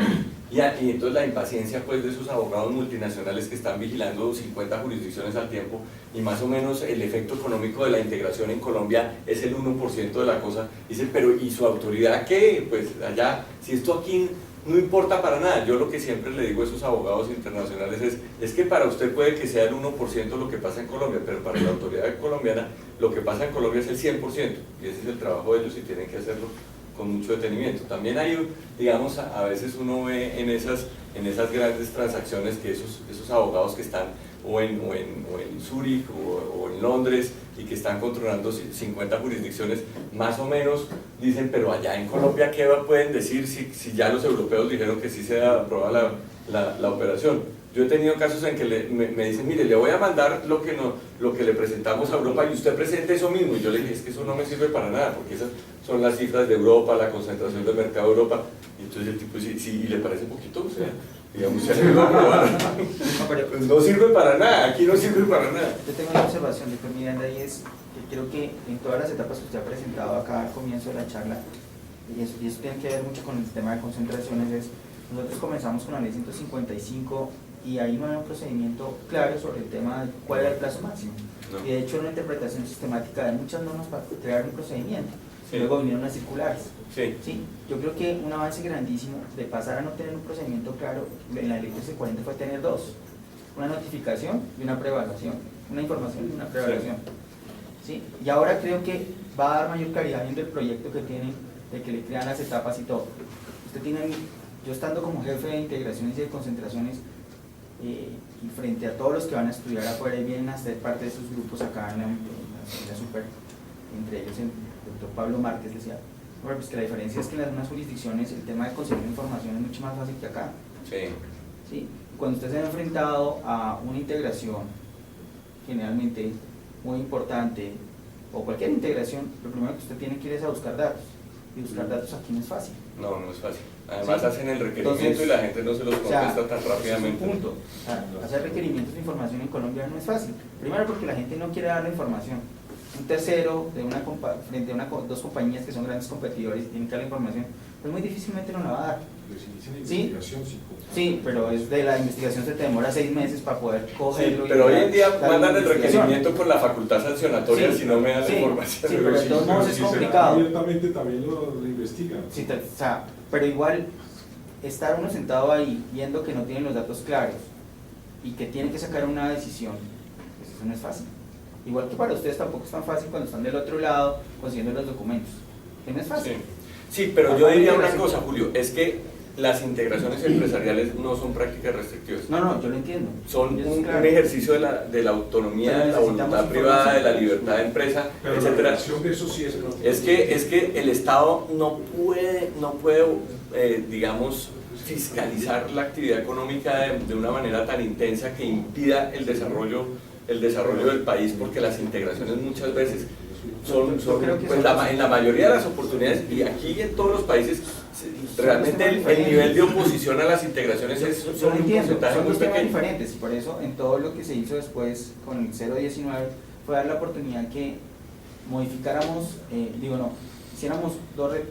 y entonces la impaciencia pues de esos abogados multinacionales que están vigilando 50 jurisdicciones al tiempo, y más o menos el efecto económico de la integración en Colombia es el 1% de la cosa. Dicen, pero ¿y su autoridad qué? Pues allá, si esto aquí no importa para nada. Yo lo que siempre le digo a esos abogados internacionales es que para usted puede que sea el 1% lo que pasa en Colombia, pero para la autoridad colombiana lo que pasa en Colombia es el 100%, y ese es el trabajo de ellos y tienen que hacerlo con mucho detenimiento. También hay, digamos, a veces uno ve en esas grandes transacciones que esos abogados que están o en Zúrich o en Londres y que están controlando 50 jurisdicciones, más o menos dicen, pero allá en Colombia, ¿qué pueden decir si ya los europeos dijeron que sí se aprueba la operación? Yo he tenido casos en que me dicen, mire, le voy a mandar lo que le presentamos a Europa y usted presente eso mismo. Y yo le dije, es que eso no me sirve para nada, porque esas son las cifras de Europa, la concentración del mercado de Europa. Y entonces el tipo dice, sí, ¿y le parece poquito? O sea, digamos, pues no sirve para nada, aquí no sirve para nada.
Yo tengo una observación, doctor Miranda, y es que creo que en todas las etapas que usted ha presentado acá al comienzo de la charla, y eso tiene que ver mucho con el tema de concentraciones, nosotros comenzamos con la ley 155 y ahí no hay un procedimiento claro sobre el tema de cuál era el plazo máximo. No. Y de hecho, una interpretación sistemática de muchas normas para crear un procedimiento. Sí. Luego vinieron las circulares.
Sí.
¿Sí? Yo creo que un avance grandísimo de pasar a no tener un procedimiento claro en la ley 1340 fue tener dos: una notificación y una preevaluación, una información y una preevaluación. Sí. Y ahora creo que va a dar mayor claridad viendo el proyecto que tienen, de que le crean las etapas y todo. Usted tiene, yo estando como jefe de integraciones y de concentraciones, y frente a todos los que van a estudiar afuera y vienen a ser parte de sus grupos acá en la Super, entre ellos el doctor Pablo Márquez decía, bueno, pues que la diferencia es que en las demás jurisdicciones el tema de conseguir información es mucho más fácil que acá.
Sí.
¿Sí? Cuando usted se ha enfrentado a una integración generalmente muy importante, o cualquier integración, lo primero que usted tiene que ir es a buscar datos, y buscar datos aquí no es fácil.
No, no es fácil. Además, ¿sí? Hacen el requerimiento. Entonces, y la gente no se los contesta tan rápidamente.
Es un punto. O sea, hacer requerimientos de información en Colombia no es fácil. Primero porque la gente no quiere dar la información. Un tercero, frente a dos compañías que son grandes competidores y tienen que dar la información, pues muy difícilmente nos la va a dar. ¿Sí? Sí, pero es de la investigación se te demora 6 meses para poder cogerlo.
Sí, pero hoy en día mandan el requerimiento con la facultad sancionatoria, sí, si no me dan la información.
Sí, pero de todos modos es complicado.
Abiertamente también lo investigan.
Sí, o sea, pero igual estar uno sentado ahí viendo que no tienen los datos claros y que tienen que sacar una decisión, pues eso no es fácil. Igual que para ustedes tampoco es tan fácil cuando están del otro lado consiguiendo los documentos. Que no es fácil.
Sí, pero yo diría una cosa, Julio, es que las integraciones empresariales no son prácticas restrictivas.
No, yo lo entiendo.
Son un ejercicio de la autonomía, de la voluntad privada, de la libertad de empresa, etc. Es que el Estado no puede digamos, fiscalizar la actividad económica de una manera tan intensa que impida el desarrollo del país, porque las integraciones muchas veces son pues en la mayoría de las oportunidades, y aquí en todos los países, realmente el nivel de oposición a las integraciones es un porcentaje muy pequeño.
Diferentes, y por eso en todo lo que se hizo después con el 019 fue dar la oportunidad que modificáramos, hiciéramos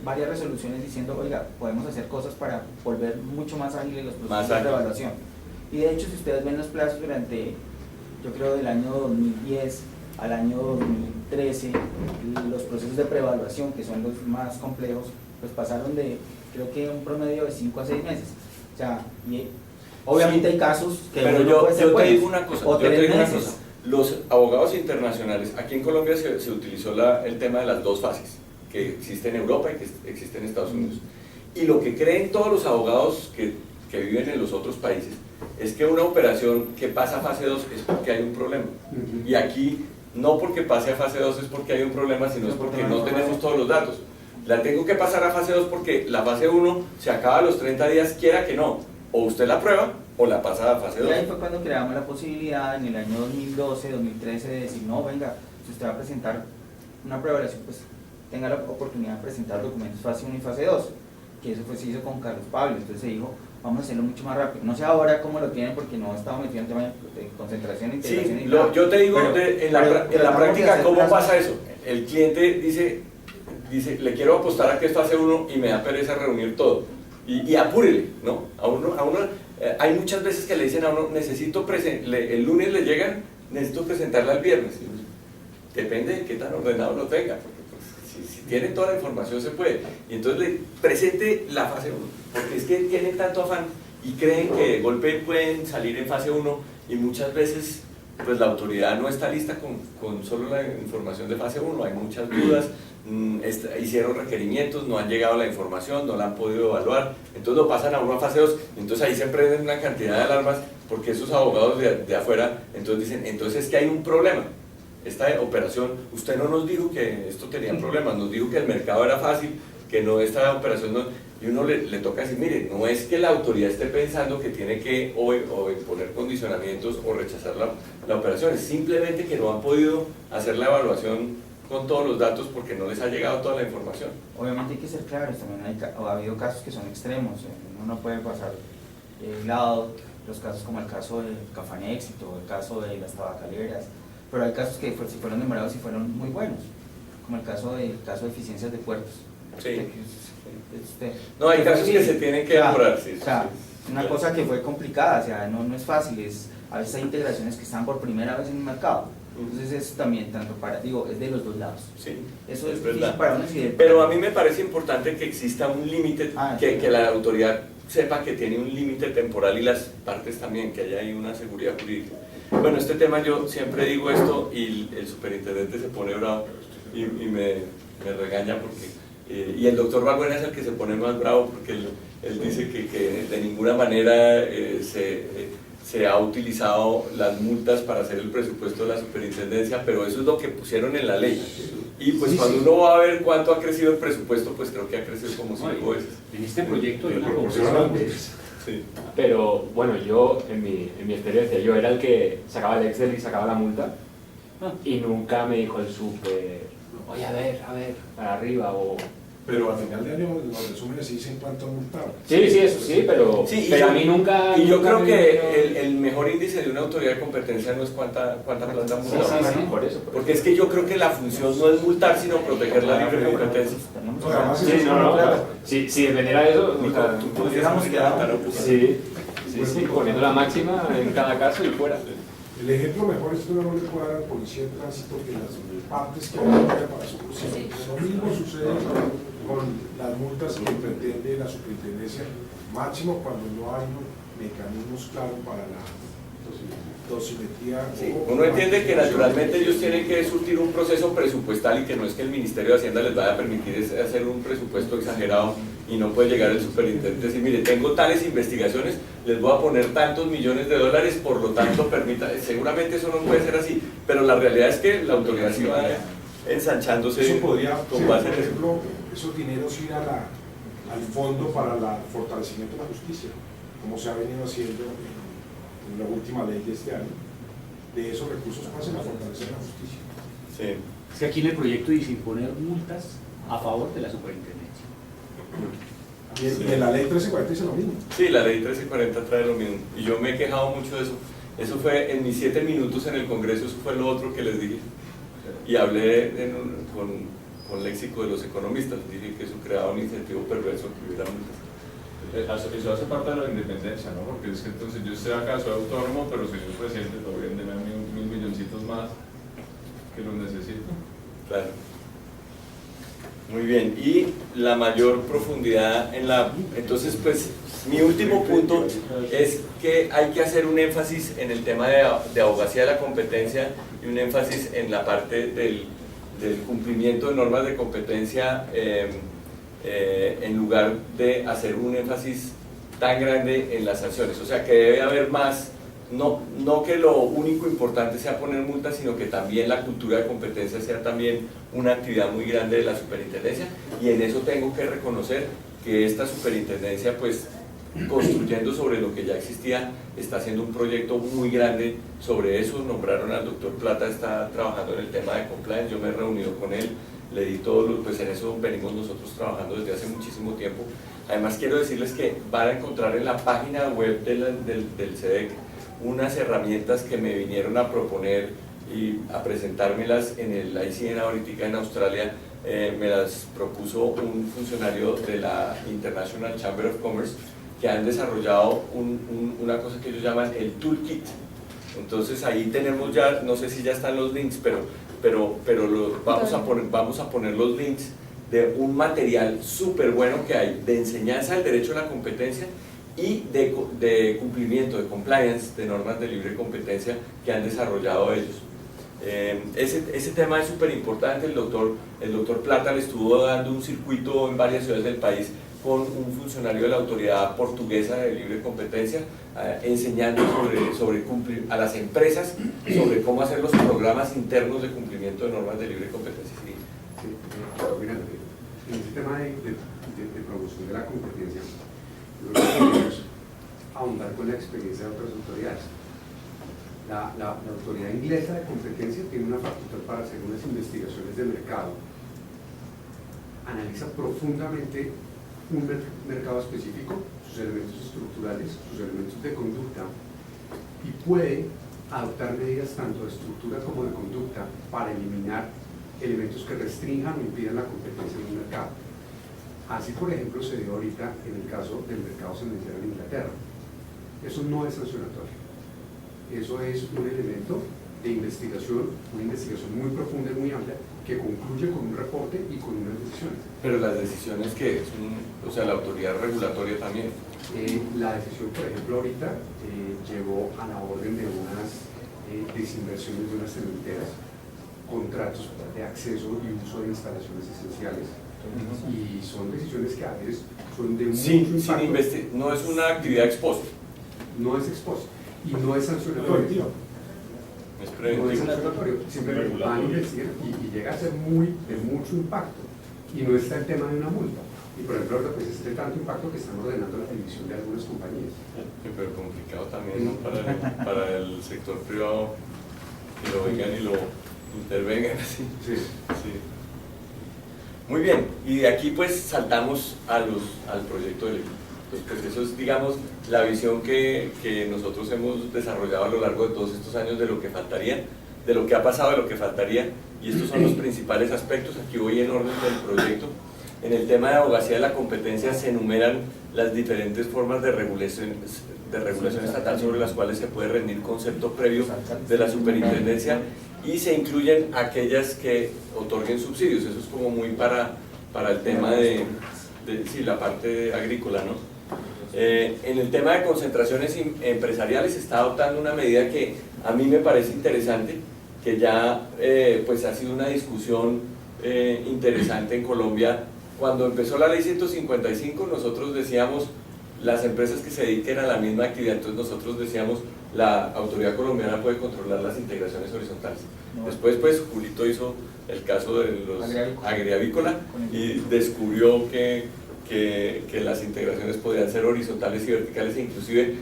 varias resoluciones diciendo, oiga, podemos hacer cosas para volver mucho más ágiles los procesos de evaluación. Y de hecho, si ustedes ven los plazos durante, yo creo, del año 2010 al año 2013, los procesos de preevaluación, que son los más complejos, pues pasaron de, creo que un promedio de 5 a 6 meses. O sea, y obviamente hay casos que
pero yo te digo una cosa, los abogados internacionales, aquí en Colombia se utilizó el tema de las dos fases, que existe en Europa y que existe en Estados Unidos. Y lo que creen todos los abogados que viven en los otros países es que una operación que pasa a fase 2 es porque hay un problema. Y aquí, no porque pase a fase 2 es porque hay un problema, sino es porque no tenemos todos los datos. La tengo que pasar a fase 2 porque la fase 1 se acaba a los 30 días, quiera que no. O usted la prueba o la pasa a fase 2.
Y ahí fue cuando creamos la posibilidad en el año 2012, 2013 de decir, no, venga, si usted va a presentar una prueba, pues tenga la oportunidad de presentar documentos fase 1 y fase 2, que eso se hizo con Carlos Pablo. Entonces se dijo, vamos a hacerlo mucho más rápido. No sé ahora cómo lo tienen porque no estamos metido en tema de concentración e integración.
Sí, yo te digo, en la práctica, ¿cómo pasa eso? El cliente dice, le quiero apostar a que es fase 1 y me da pereza reunir todo. Y apúrele, ¿no? A uno hay muchas veces que le dicen a uno, el lunes le llegan, necesito presentarla el viernes. Depende de qué tan ordenado lo tenga. Si tiene toda la información se puede, y entonces le presente la fase 1, porque es que tienen tanto afán y creen que de golpe pueden salir en fase 1 y muchas veces pues la autoridad no está lista con solo la información de fase 1, hay muchas dudas, hicieron requerimientos, no han llegado la información, no la han podido evaluar, entonces lo pasan a uno a fase 2, entonces ahí se prenden una cantidad de alarmas porque esos abogados de afuera entonces dicen, entonces es que hay un problema. Esta operación, usted no nos dijo que esto tenía problemas, nos dijo que el mercado era fácil, que no, esta operación no, y uno le toca decir, mire, no es que la autoridad esté pensando que tiene que o imponer condicionamientos o rechazar la operación, es simplemente que no han podido hacer la evaluación con todos los datos porque no les ha llegado toda la información.
Obviamente hay que ser claros, también ha habido casos que son extremos, uno no puede pasar de lado, los casos como el caso del Cafanexito, el caso de las tabacaleras, pero hay casos que si fueron demorados y fueron muy buenos, como el caso de eficiencias de puertos.
Sí. No, hay casos que se tienen que demorar, sí.
O sea, una cosa que fue complicada, o sea, no es fácil, a veces hay integraciones que están por primera vez en el mercado. Entonces eso también, tanto es de los dos lados.
Sí,
eso es
verdad.
Para unos y de
pero a mí me parece importante que exista un límite, que la autoridad sepa que tiene un límite temporal y las partes también, que haya ahí una seguridad jurídica. Bueno, este tema yo siempre digo esto y el superintendente se pone bravo y me regaña porque... y el doctor Balbuena es el que se pone más bravo porque él dice que de ninguna manera se ha utilizado las multas para hacer el presupuesto de la superintendencia, pero eso es lo que pusieron en la ley. Y pues cuando uno va a ver cuánto ha crecido el presupuesto, pues creo que ha crecido como 5 veces.
En este proyecto hay una
Sí.
Pero bueno, yo en mi experiencia, yo era el que sacaba el Excel y sacaba la multa y nunca me dijo el super, oye, a ver, para arriba o...
Pero al final de año los resúmenes sí dicen cuánto multaron.
Sí, eso sí, pero a mí nunca...
Y yo creo que el mejor índice de una autoridad de competencia no es cuánta plata multaron.
Sí, por eso.
Porque es que yo creo que la función no es multar, sino proteger la libre competencia.
Si dependiera de eso,
hubiéramos quedado.
Sí, poniendo la máxima en cada caso y fuera.
El ejemplo mejor es que uno no le puede dar al policía de tránsito que las partes que hay para su proceso. Lo mismo sucede con las multas que pretende la superintendencia, máximo cuando no hay mecanismos claros para la dosimetría.
Sí, uno entiende que naturalmente ellos tienen que surtir un proceso presupuestal y que no es que el Ministerio de Hacienda les vaya a permitir hacer un presupuesto exagerado y no puede llegar el superintendente y decir, mire, tengo tales investigaciones, les voy a poner tantos millones de dólares, por lo tanto permita, seguramente eso no puede ser así, pero la realidad es que la autoridad sí va ensanchándose.
Eso podría
con
ser,
base
por
en eso.
ejemplo, esos dineros ir al fondo para el fortalecimiento de la justicia, como se ha venido haciendo en la última ley de este año. De esos recursos pasen a fortalecer la justicia.
Sí.
Es que aquí en el proyecto dice imponer multas a favor de la superintendencia.
Y en la ley 1340 dice lo mismo.
Sí, la ley 1340 trae lo mismo. Y yo me he quejado mucho de eso. Eso fue en mis 7 minutos en el Congreso, eso fue lo otro que les dije. Y hablé con léxico de los economistas. Dije que eso creaba un incentivo perverso que hubiera multas.
Eso hace parte de la independencia, ¿no? Porque es que entonces yo estoy acá, soy autónomo, pero soy el presidente, lo voy a enviar mil milloncitos más que los necesito.
Claro. Muy bien, y la mayor profundidad en la... Entonces, pues, Mi último punto es que hay que hacer un énfasis en el tema de abogacía de la competencia y un énfasis en la parte del cumplimiento de normas de competencia en lugar de hacer un énfasis tan grande en las sanciones. O sea que debe haber más, no que lo único importante sea poner multas, sino que también la cultura de competencia sea también una actividad muy grande de la superintendencia, y en eso tengo que reconocer que esta superintendencia, pues construyendo sobre lo que ya existía, está haciendo un proyecto muy grande sobre eso. Nombraron al doctor Plata, está trabajando en el tema de compliance, yo me he reunido con él, le di todo, pues en eso venimos nosotros trabajando desde hace muchísimo tiempo. Además quiero decirles que van a encontrar en la página web del CEDEC unas herramientas que me vinieron a proponer y a presentármelas en el ICN ahorita en Australia. Me las propuso un funcionario de la International Chamber of Commerce, que han desarrollado una cosa que ellos llaman el toolkit. Entonces ahí tenemos ya, no sé si ya están los links, pero vamos a poner los links de un material súper bueno que hay de enseñanza del derecho a la competencia y de cumplimiento, de compliance, de normas de libre competencia que han desarrollado ellos. Ese tema es súper importante. El doctor Plata le estuvo dando un circuito en varias ciudades del país con un funcionario de la autoridad portuguesa de libre competencia, enseñando sobre cumplir a las empresas sobre cómo hacer los programas internos de cumplimiento de normas de libre competencia.
Sí, mira, en este tema de promoción de la competencia, lo que queremos ahondar con la experiencia de otras autoridades. La autoridad inglesa de competencia tiene una facultad para hacer unas investigaciones de mercado, analiza profundamente un mercado específico, sus elementos estructurales, sus elementos de conducta, y puede adoptar medidas tanto de estructura como de conducta para eliminar elementos que restrinjan o impidan la competencia en un mercado. Así, por ejemplo, se dio ahorita en el caso del mercado cementero en Inglaterra. Eso no es sancionatorio. Eso es un elemento de investigación, una investigación muy profunda y muy amplia, que concluye con un reporte y con unas decisiones.
Pero las decisiones que es o sea, la autoridad regulatoria también.
La decisión, por ejemplo, ahorita llevó a la orden de unas desinversiones de unas cementeras, contratos de acceso y uso de instalaciones esenciales, y son decisiones que a veces son de mucho impacto.
No es una actividad ex post.
No es ex post y no es sancionatorio.
Es preventivo.
No es sancionatorio, simplemente van a investigar y llega a ser de mucho impacto, y no está el tema de una multa. Y por ejemplo, pues es de tanto impacto que están ordenando la división de algunas compañías.
Sí, pero complicado también, ¿no? Para el sector privado, que lo vengan y lo intervengan así.
Sí.
Sí. Muy bien, y de aquí pues saltamos al proyecto de ley. Pues eso es, digamos, la visión que nosotros hemos desarrollado a lo largo de todos estos años de lo que faltaría, de lo que ha pasado, de lo que faltaría, y estos son los principales aspectos. Aquí voy en orden del proyecto. En el tema de abogacía de la competencia se enumeran las diferentes formas de regulación estatal sobre las cuales se puede rendir concepto previo de la superintendencia, y se incluyen aquellas que otorguen subsidios. Eso es como muy para el tema de sí, la parte agrícola, ¿no? En el tema de concentraciones empresariales se está adoptando una medida que a mí me parece interesante, que ya pues ha sido una discusión interesante en Colombia. Cuando empezó la ley 155, nosotros decíamos las empresas que se dediquen a la misma actividad, entonces nosotros decíamos la autoridad colombiana puede controlar las integraciones horizontales. Después pues Julito hizo el caso de los agriavícola y descubrió que las integraciones podían ser horizontales y verticales, e inclusive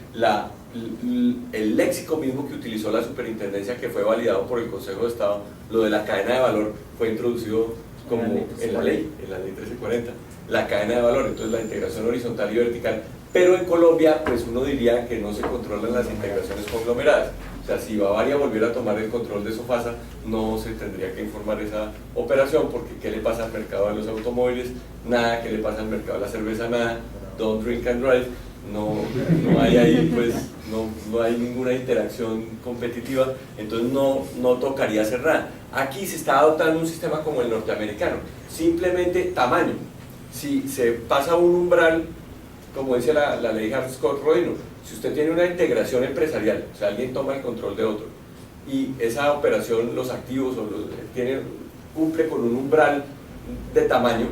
el léxico mismo que utilizó la superintendencia, que fue validado por el Consejo de Estado, lo de la cadena de valor, fue introducido como en la ley 1340, la cadena de valor, entonces la integración horizontal y vertical. Pero en Colombia, pues uno diría que no se controlan las integraciones conglomeradas. O sea, si Bavaria volviera a tomar el control de Sofasa, no se tendría que informar esa operación, porque ¿qué le pasa al mercado de los automóviles? Nada. ¿Qué le pasa al mercado de la cerveza? Nada. Don't drink and drive. No hay ahí, pues, no hay ninguna interacción competitiva, entonces no tocaría hacer nada. Aquí se está adoptando un sistema como el norteamericano, simplemente tamaño. Si se pasa un umbral como dice la ley Hart-Scott-Rodino, si usted tiene una integración empresarial, o sea, alguien toma el control de otro, y esa operación, los activos cumple con un umbral de tamaño,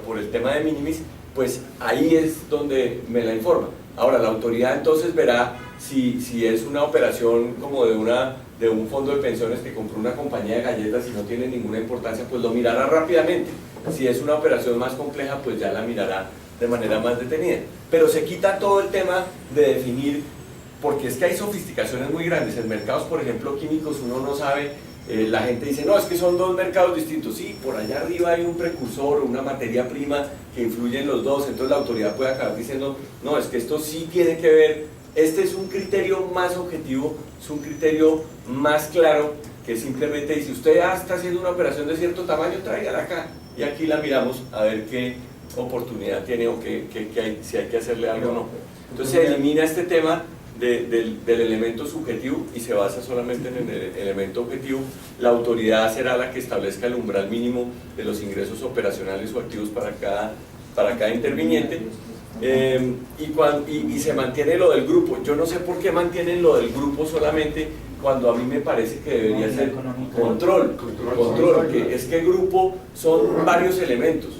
por el tema de minimis, pues ahí es donde me la informa. Ahora, la autoridad entonces verá si es una operación como de un fondo de pensiones que compró una compañía de galletas y no tiene ninguna importancia, pues lo mirará rápidamente. Si es una operación más compleja, pues ya la mirará de manera más detenida. Pero se quita todo el tema de definir, porque es que hay sofisticaciones muy grandes. En mercados, por ejemplo, químicos, uno no sabe, la gente dice, no, es que son dos mercados distintos. Sí, por allá arriba hay un precursor o una materia prima que influye en los dos, entonces la autoridad puede acabar diciendo, no, es que esto sí tiene que ver, este es un criterio más objetivo, es un criterio más claro, que simplemente dice, usted ya está haciendo una operación de cierto tamaño, tráigala acá, y aquí la miramos a ver qué oportunidad tiene o si hay que hacerle algo o no. Entonces se elimina este tema del elemento subjetivo y se basa solamente en el elemento objetivo. La autoridad será la que establezca el umbral mínimo de los operacionales o activos para cada interviniente, y se mantiene lo del grupo. Yo no sé por qué mantienen lo del grupo solamente, cuando a mí me parece que debería ser control, que es que grupo son varios elementos.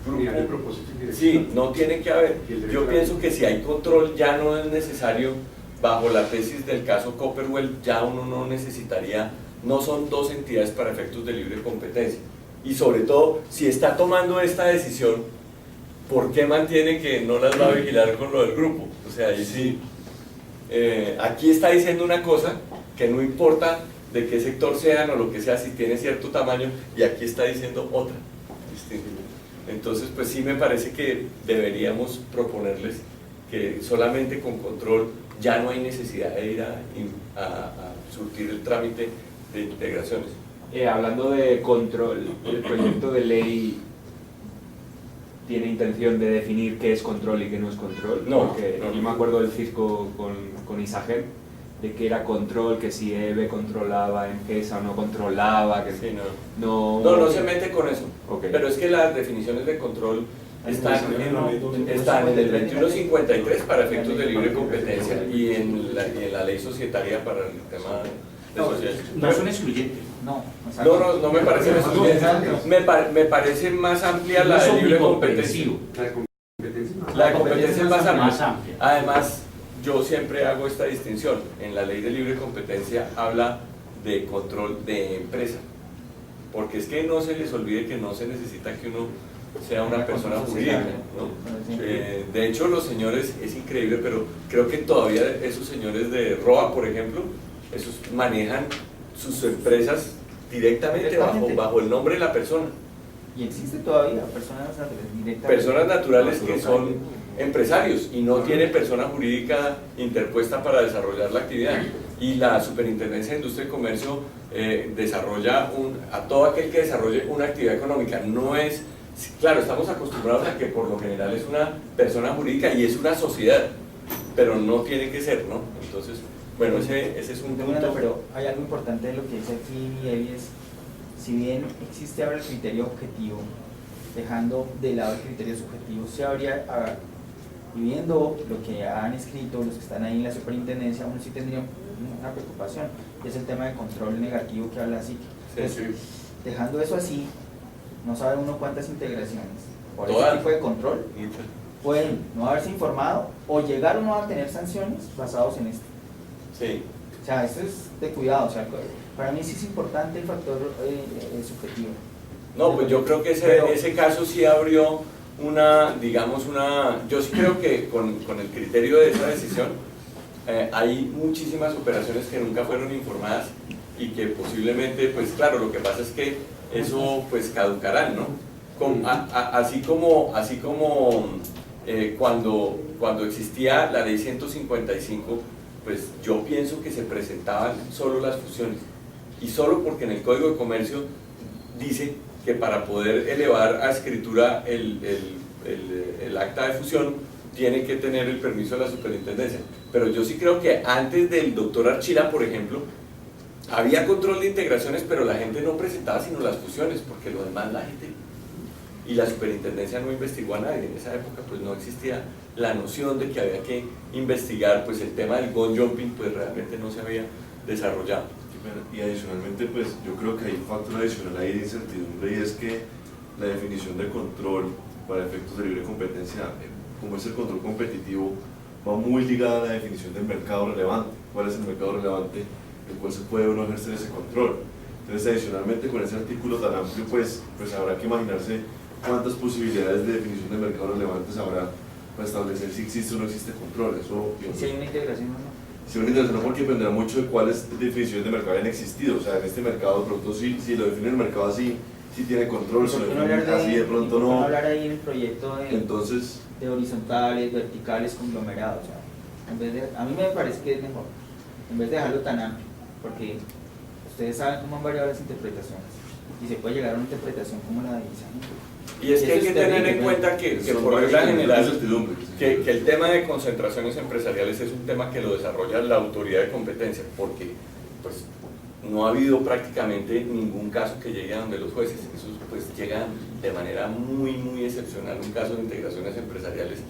Unidad de propósito y dirección.
Sí, no tiene que haber. Yo pienso que si hay control ya no es necesario, bajo la tesis del caso Copperwell, ya uno no necesitaría, no son dos entidades para efectos de libre competencia. Y sobre todo, si está tomando esta decisión, ¿por qué mantiene que no las va a vigilar con lo del grupo? O sea, ahí sí, aquí está diciendo una cosa que no importa de qué sector sean o lo que sea, si tiene cierto tamaño, y aquí está diciendo otra distinta. Entonces, pues sí me parece que deberíamos proponerles que solamente con control ya no hay necesidad de ir a surtir el trámite de integraciones.
Hablando de control, el proyecto de ley tiene intención de definir qué es control y qué no es control.
No,
porque yo me acuerdo del Cisco con Isagen, de que era control, que si EVE controlaba Empresa o no controlaba, que
sí,
no
se mete con eso.
Okay.
Pero es que las definiciones de control están en el 2153 para efectos de libre competencia y en la ley societaria para el tema de sociedades.
No son excluyentes.
No me parece excluyente. Me parece más amplia la de libre competencia. La de competencia es más amplia. Además, yo siempre hago esta distinción. En la ley de libre competencia habla de control de empresa, porque es que no se les olvide que no se necesita que uno sea una persona jurídica, ¿no? De hecho, los señores, es increíble, pero creo que todavía esos señores de ROA, por ejemplo, esos manejan sus empresas directamente bajo el nombre de la persona.
Y existe todavía personas directamente.
Personas naturales que son empresarios y no tienen persona jurídica interpuesta para desarrollar la actividad. Y la Superintendencia de Industria y Comercio desarrolla a todo aquel que desarrolle una actividad económica. No es, claro, estamos acostumbrados a que por lo general es una persona jurídica y es una sociedad, pero no tiene que ser, ¿no? Entonces, bueno, ese es un punto.
Pero hay algo importante de lo que dice aquí Evi, es, si bien existe ahora el criterio objetivo, dejando de lado el criterio subjetivo, se habría, y viendo lo que han escrito los que están ahí en la superintendencia, uno sí tendría una preocupación, que es el tema de control negativo que habla así. Dejando eso así, no sabe uno cuántas integraciones por ese tipo de control pueden no haberse informado o llegar uno a tener sanciones basados en esto.
Sí.
O sea, esto es de cuidado, o sea, para mí sí es importante el factor subjetivo.
No, pues yo creo que ese caso sí abrió yo sí creo que con el criterio de esa decisión hay muchísimas operaciones que nunca fueron informadas y que posiblemente, pues claro, lo que pasa es que eso pues caducarán, ¿no? Así como cuando existía la ley 155, pues yo pienso que se presentaban solo las fusiones, y solo porque en el Código de Comercio dice que para poder elevar a escritura el acta de fusión tiene que tener el permiso de la superintendencia. Pero yo sí creo que antes del doctor Archila, por ejemplo, había control de integraciones, pero la gente no presentaba sino las fusiones, porque lo demás la gente... y la superintendencia no investigó a nadie. En esa época pues no existía la noción de que había que investigar, pues el tema del gun jumping pues realmente no se había desarrollado.
Y adicionalmente, pues yo creo que hay un factor adicional ahí de incertidumbre, y es que la definición de control para efectos de libre competencia, como es el control competitivo, va muy ligada a la definición del mercado relevante. ¿Cuál es el mercado relevante en el cual se puede uno ejercer ese control? Entonces, adicionalmente, con ese artículo tan amplio, pues habrá que imaginarse cuántas posibilidades de definición de mercados relevantes habrá para establecer si existe o no existe control. Eso,
si hay una integración o no.
Si una integración, porque dependerá mucho de cuáles definiciones de mercado hayan existido. O sea, en este mercado, de pronto, si lo define el mercado así, sí tiene control, si lo define así, de pronto no.
Hablar ahí en el proyecto
Entonces,
de horizontales, verticales, conglomerados. O sea, en vez de, a mí me parece que es mejor, en vez de dejarlo tan amplio, porque ustedes saben cómo han variado las interpretaciones y se puede llegar a una interpretación como la de Isani.
Y es que hay que tener en cuenta que por regla general, que el tema de concentraciones empresariales es un tema que lo desarrolla la autoridad de competencia, porque pues no ha habido prácticamente ningún caso que llegue a donde los jueces. Eso pues llega de manera muy excepcional, un caso de integraciones empresariales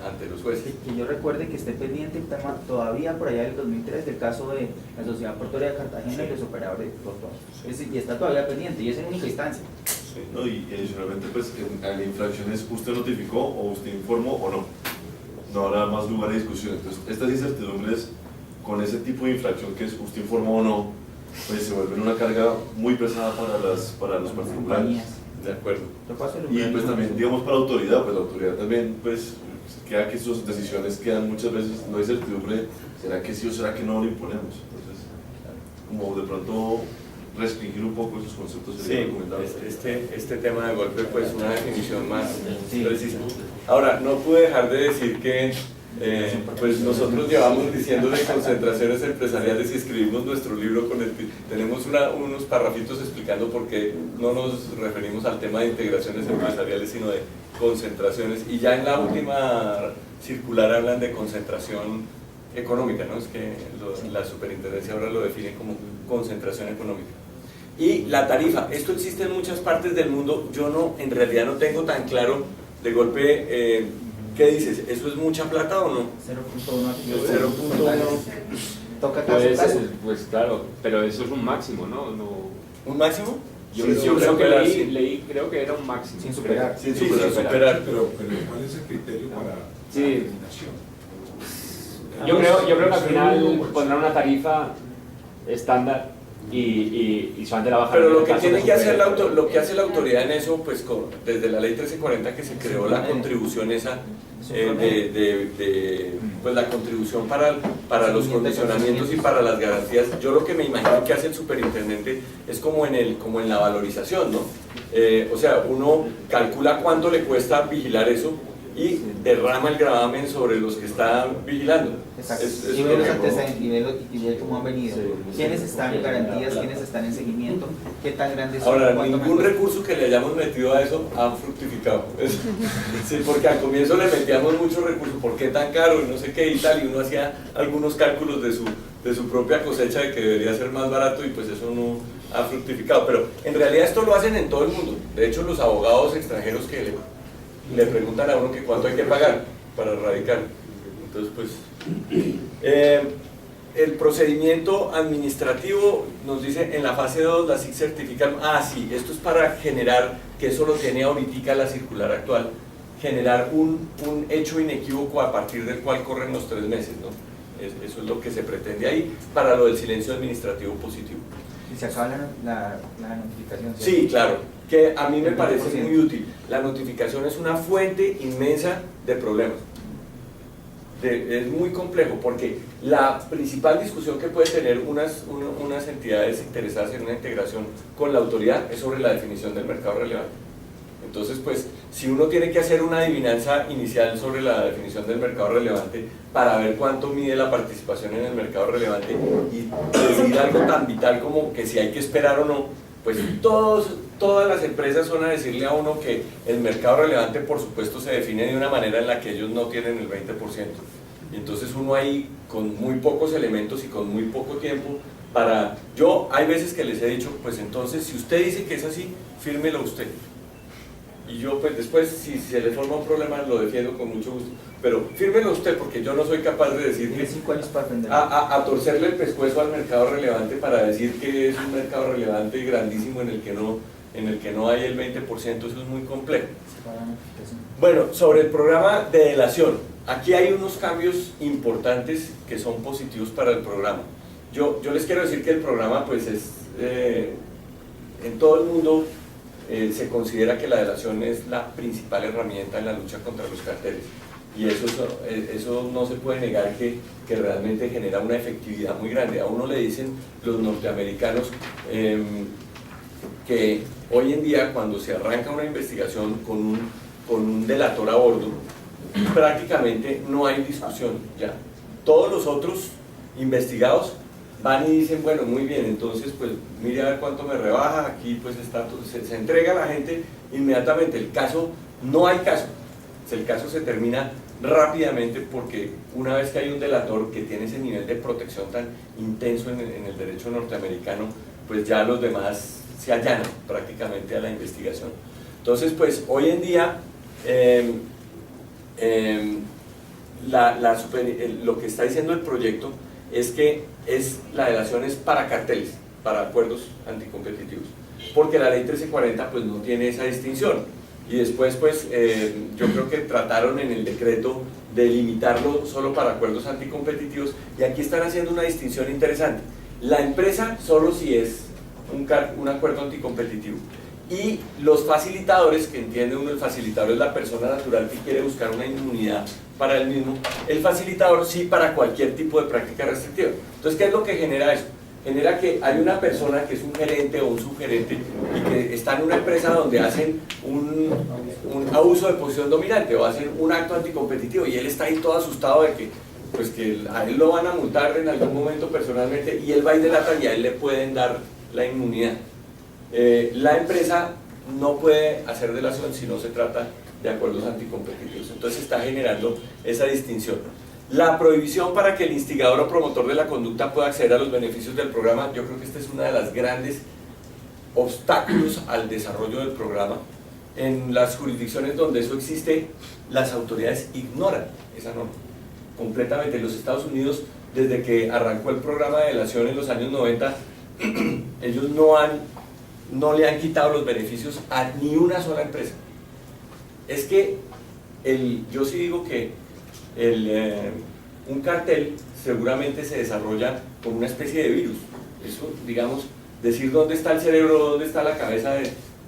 ante los jueces.
Que yo recuerde que esté pendiente el tema todavía por allá del 2003 del caso de la Sociedad Portuaria de Cartagena y los operadores portuarios. Y está todavía pendiente y es en única instancia.
sí, ¿no? Y adicionalmente, pues la infracción es usted notificó o usted informó o no. No habrá más lugar de discusión. Entonces, estas incertidumbres con ese tipo de infracción que es usted informó o no, pues se vuelven una carga muy pesada para los particulares.
De acuerdo.
Y pues también, digamos, para la autoridad, pues la autoridad también, pues queda que sus decisiones quedan muchas veces, no hay certidumbre, ¿será que sí o será que no lo imponemos? Entonces, como de pronto restringir un poco esos conceptos sería recomendable.
Este tema de golpe, pues una definición más precisa. Ahora, no pude dejar de decir que pues nosotros llevamos diciéndole concentraciones empresariales y escribimos nuestro libro con el que tenemos unos parrafitos explicando por qué no nos referimos al tema de integraciones empresariales sino de concentraciones, y ya en la última circular hablan de concentración económica, ¿no? Es que la superintendencia ahora lo define como concentración económica. Y la tarifa, esto existe en muchas partes del mundo, yo en realidad no tengo tan claro de golpe. ¿Qué dices? ¿Eso es mucha plata o no?
0.1.
0.1.
Toca caso.
Pues claro, pero eso es un máximo, ¿no?
¿Un máximo?
Yo
Sin
creo que
superar,
leí, creo que era un máximo.
Sin superar.
Sin superar.
Pero ¿cuál es el criterio para
Sí.
la eliminación?
Yo creo que al final pondrán una tarifa estándar y solamente la bajarán.
Pero lo que tiene que hacer lo que hace la autoridad en eso, pues desde la ley 1340 que se creó la contribución esa, pues la contribución para los condicionamientos y para las garantías, yo lo que me imagino que hace el superintendente es como en la valorización, ¿no? O sea, uno calcula cuánto le cuesta vigilar eso y derrama el gravamen sobre los que están vigilando.
Exacto. Y ve los antecedentes y ve cómo han venido. ¿Quiénes están en garantías? ¿Quiénes están en seguimiento? ¿Qué tan grandes son?
Ahora, ningún recurso que le hayamos metido a eso ha fructificado. Sí, porque al comienzo le metíamos muchos recursos, ¿por qué tan caro? Y no sé qué y tal, y uno hacía algunos cálculos de su propia cosecha de que debería ser más barato y pues eso no ha fructificado. Pero en realidad esto lo hacen en todo el mundo. De hecho, los abogados extranjeros que le preguntan a uno que cuánto hay que pagar para radicar. Entonces, pues, el procedimiento administrativo nos dice en la fase 2, la SIC certifican, sí, esto es para generar, que eso lo tiene ahorita la circular actual, generar un hecho inequívoco a partir del cual corren los 3 meses, ¿no? Eso es lo que se pretende ahí para lo del silencio administrativo positivo.
Y se acaba la notificación.
Sí, claro, que a mí me parece muy útil. La notificación es una fuente inmensa de problemas. Es muy complejo porque la principal discusión que puede tener unas entidades interesadas en una integración con la autoridad es sobre la definición del mercado relevante. Entonces, pues, si uno tiene que hacer una adivinanza inicial sobre la definición del mercado relevante para ver cuánto mide la participación en el mercado relevante y decidir algo tan vital como que si hay que esperar o no, pues todas las empresas van a decirle a uno que el mercado relevante, por supuesto, se define de una manera en la que ellos no tienen el 20%. Y entonces uno ahí, con muy pocos elementos y con muy poco tiempo, hay veces que les he dicho, pues entonces, si usted dice que es así, fírmelo usted. y yo pues después si se le forma un problema lo defiendo con mucho gusto, pero fírmelo usted porque yo no soy capaz de decir
Tiene
que
5 años para aprender.
a torcerle el pescuezo al mercado relevante para decir que es un mercado relevante y grandísimo en el que no hay el 20%, eso es muy complejo. Bueno, sobre el programa de delación, aquí hay unos cambios importantes que son positivos para el programa. Yo les quiero decir que el programa pues es, en todo el mundo se considera que la delación es la principal herramienta en la lucha contra los carteles. Y eso no se puede negar que realmente genera una efectividad muy grande. A uno le dicen los norteamericanos que hoy en día cuando se arranca una investigación con un delator a bordo, prácticamente no hay discusión ya. Todos los otros investigados van y dicen, bueno, muy bien, entonces pues mire a ver cuánto me rebaja, aquí pues está, se entrega a la gente inmediatamente, el caso, no hay caso, el caso se termina rápidamente porque una vez que hay un delator que tiene ese nivel de protección tan intenso en el derecho norteamericano, pues ya los demás se allanan prácticamente a la investigación. Entonces pues hoy en día lo que está diciendo el proyecto es que la delación es para carteles, para acuerdos anticompetitivos, porque la ley 1340 pues no tiene esa distinción, y después pues yo creo que trataron en el decreto de limitarlo solo para acuerdos anticompetitivos, y aquí están haciendo una distinción interesante. La empresa solo si es un acuerdo anticompetitivo, y los facilitadores, que entiende uno, el facilitador es la persona natural que quiere buscar una inmunidad para el mismo, el facilitador sí para cualquier tipo de práctica restrictiva. Entonces, ¿qué es lo que genera eso? Genera que hay una persona que es un gerente o un subgerente y que está en una empresa donde hacen un abuso de posición dominante o hacen un acto anticompetitivo, y él está ahí todo asustado de que pues que a él lo van a multar en algún momento personalmente, y él va y delata y a él le pueden dar la inmunidad. La empresa no puede hacer delación si no se trata de acuerdos anticompetitivos, entonces está generando esa distinción. La prohibición para que el instigador o promotor de la conducta pueda acceder a los beneficios del programa, yo creo que esta es una de las grandes obstáculos al desarrollo del programa. En las jurisdicciones donde eso existe, las autoridades ignoran esa norma completamente. En los Estados Unidos, desde que arrancó el programa de delación en los años 90, ellos no le han quitado los beneficios a ni una sola empresa. Es que yo sí digo que un cartel seguramente se desarrolla como una especie de virus. Eso, digamos, decir dónde está el cerebro, dónde está la cabeza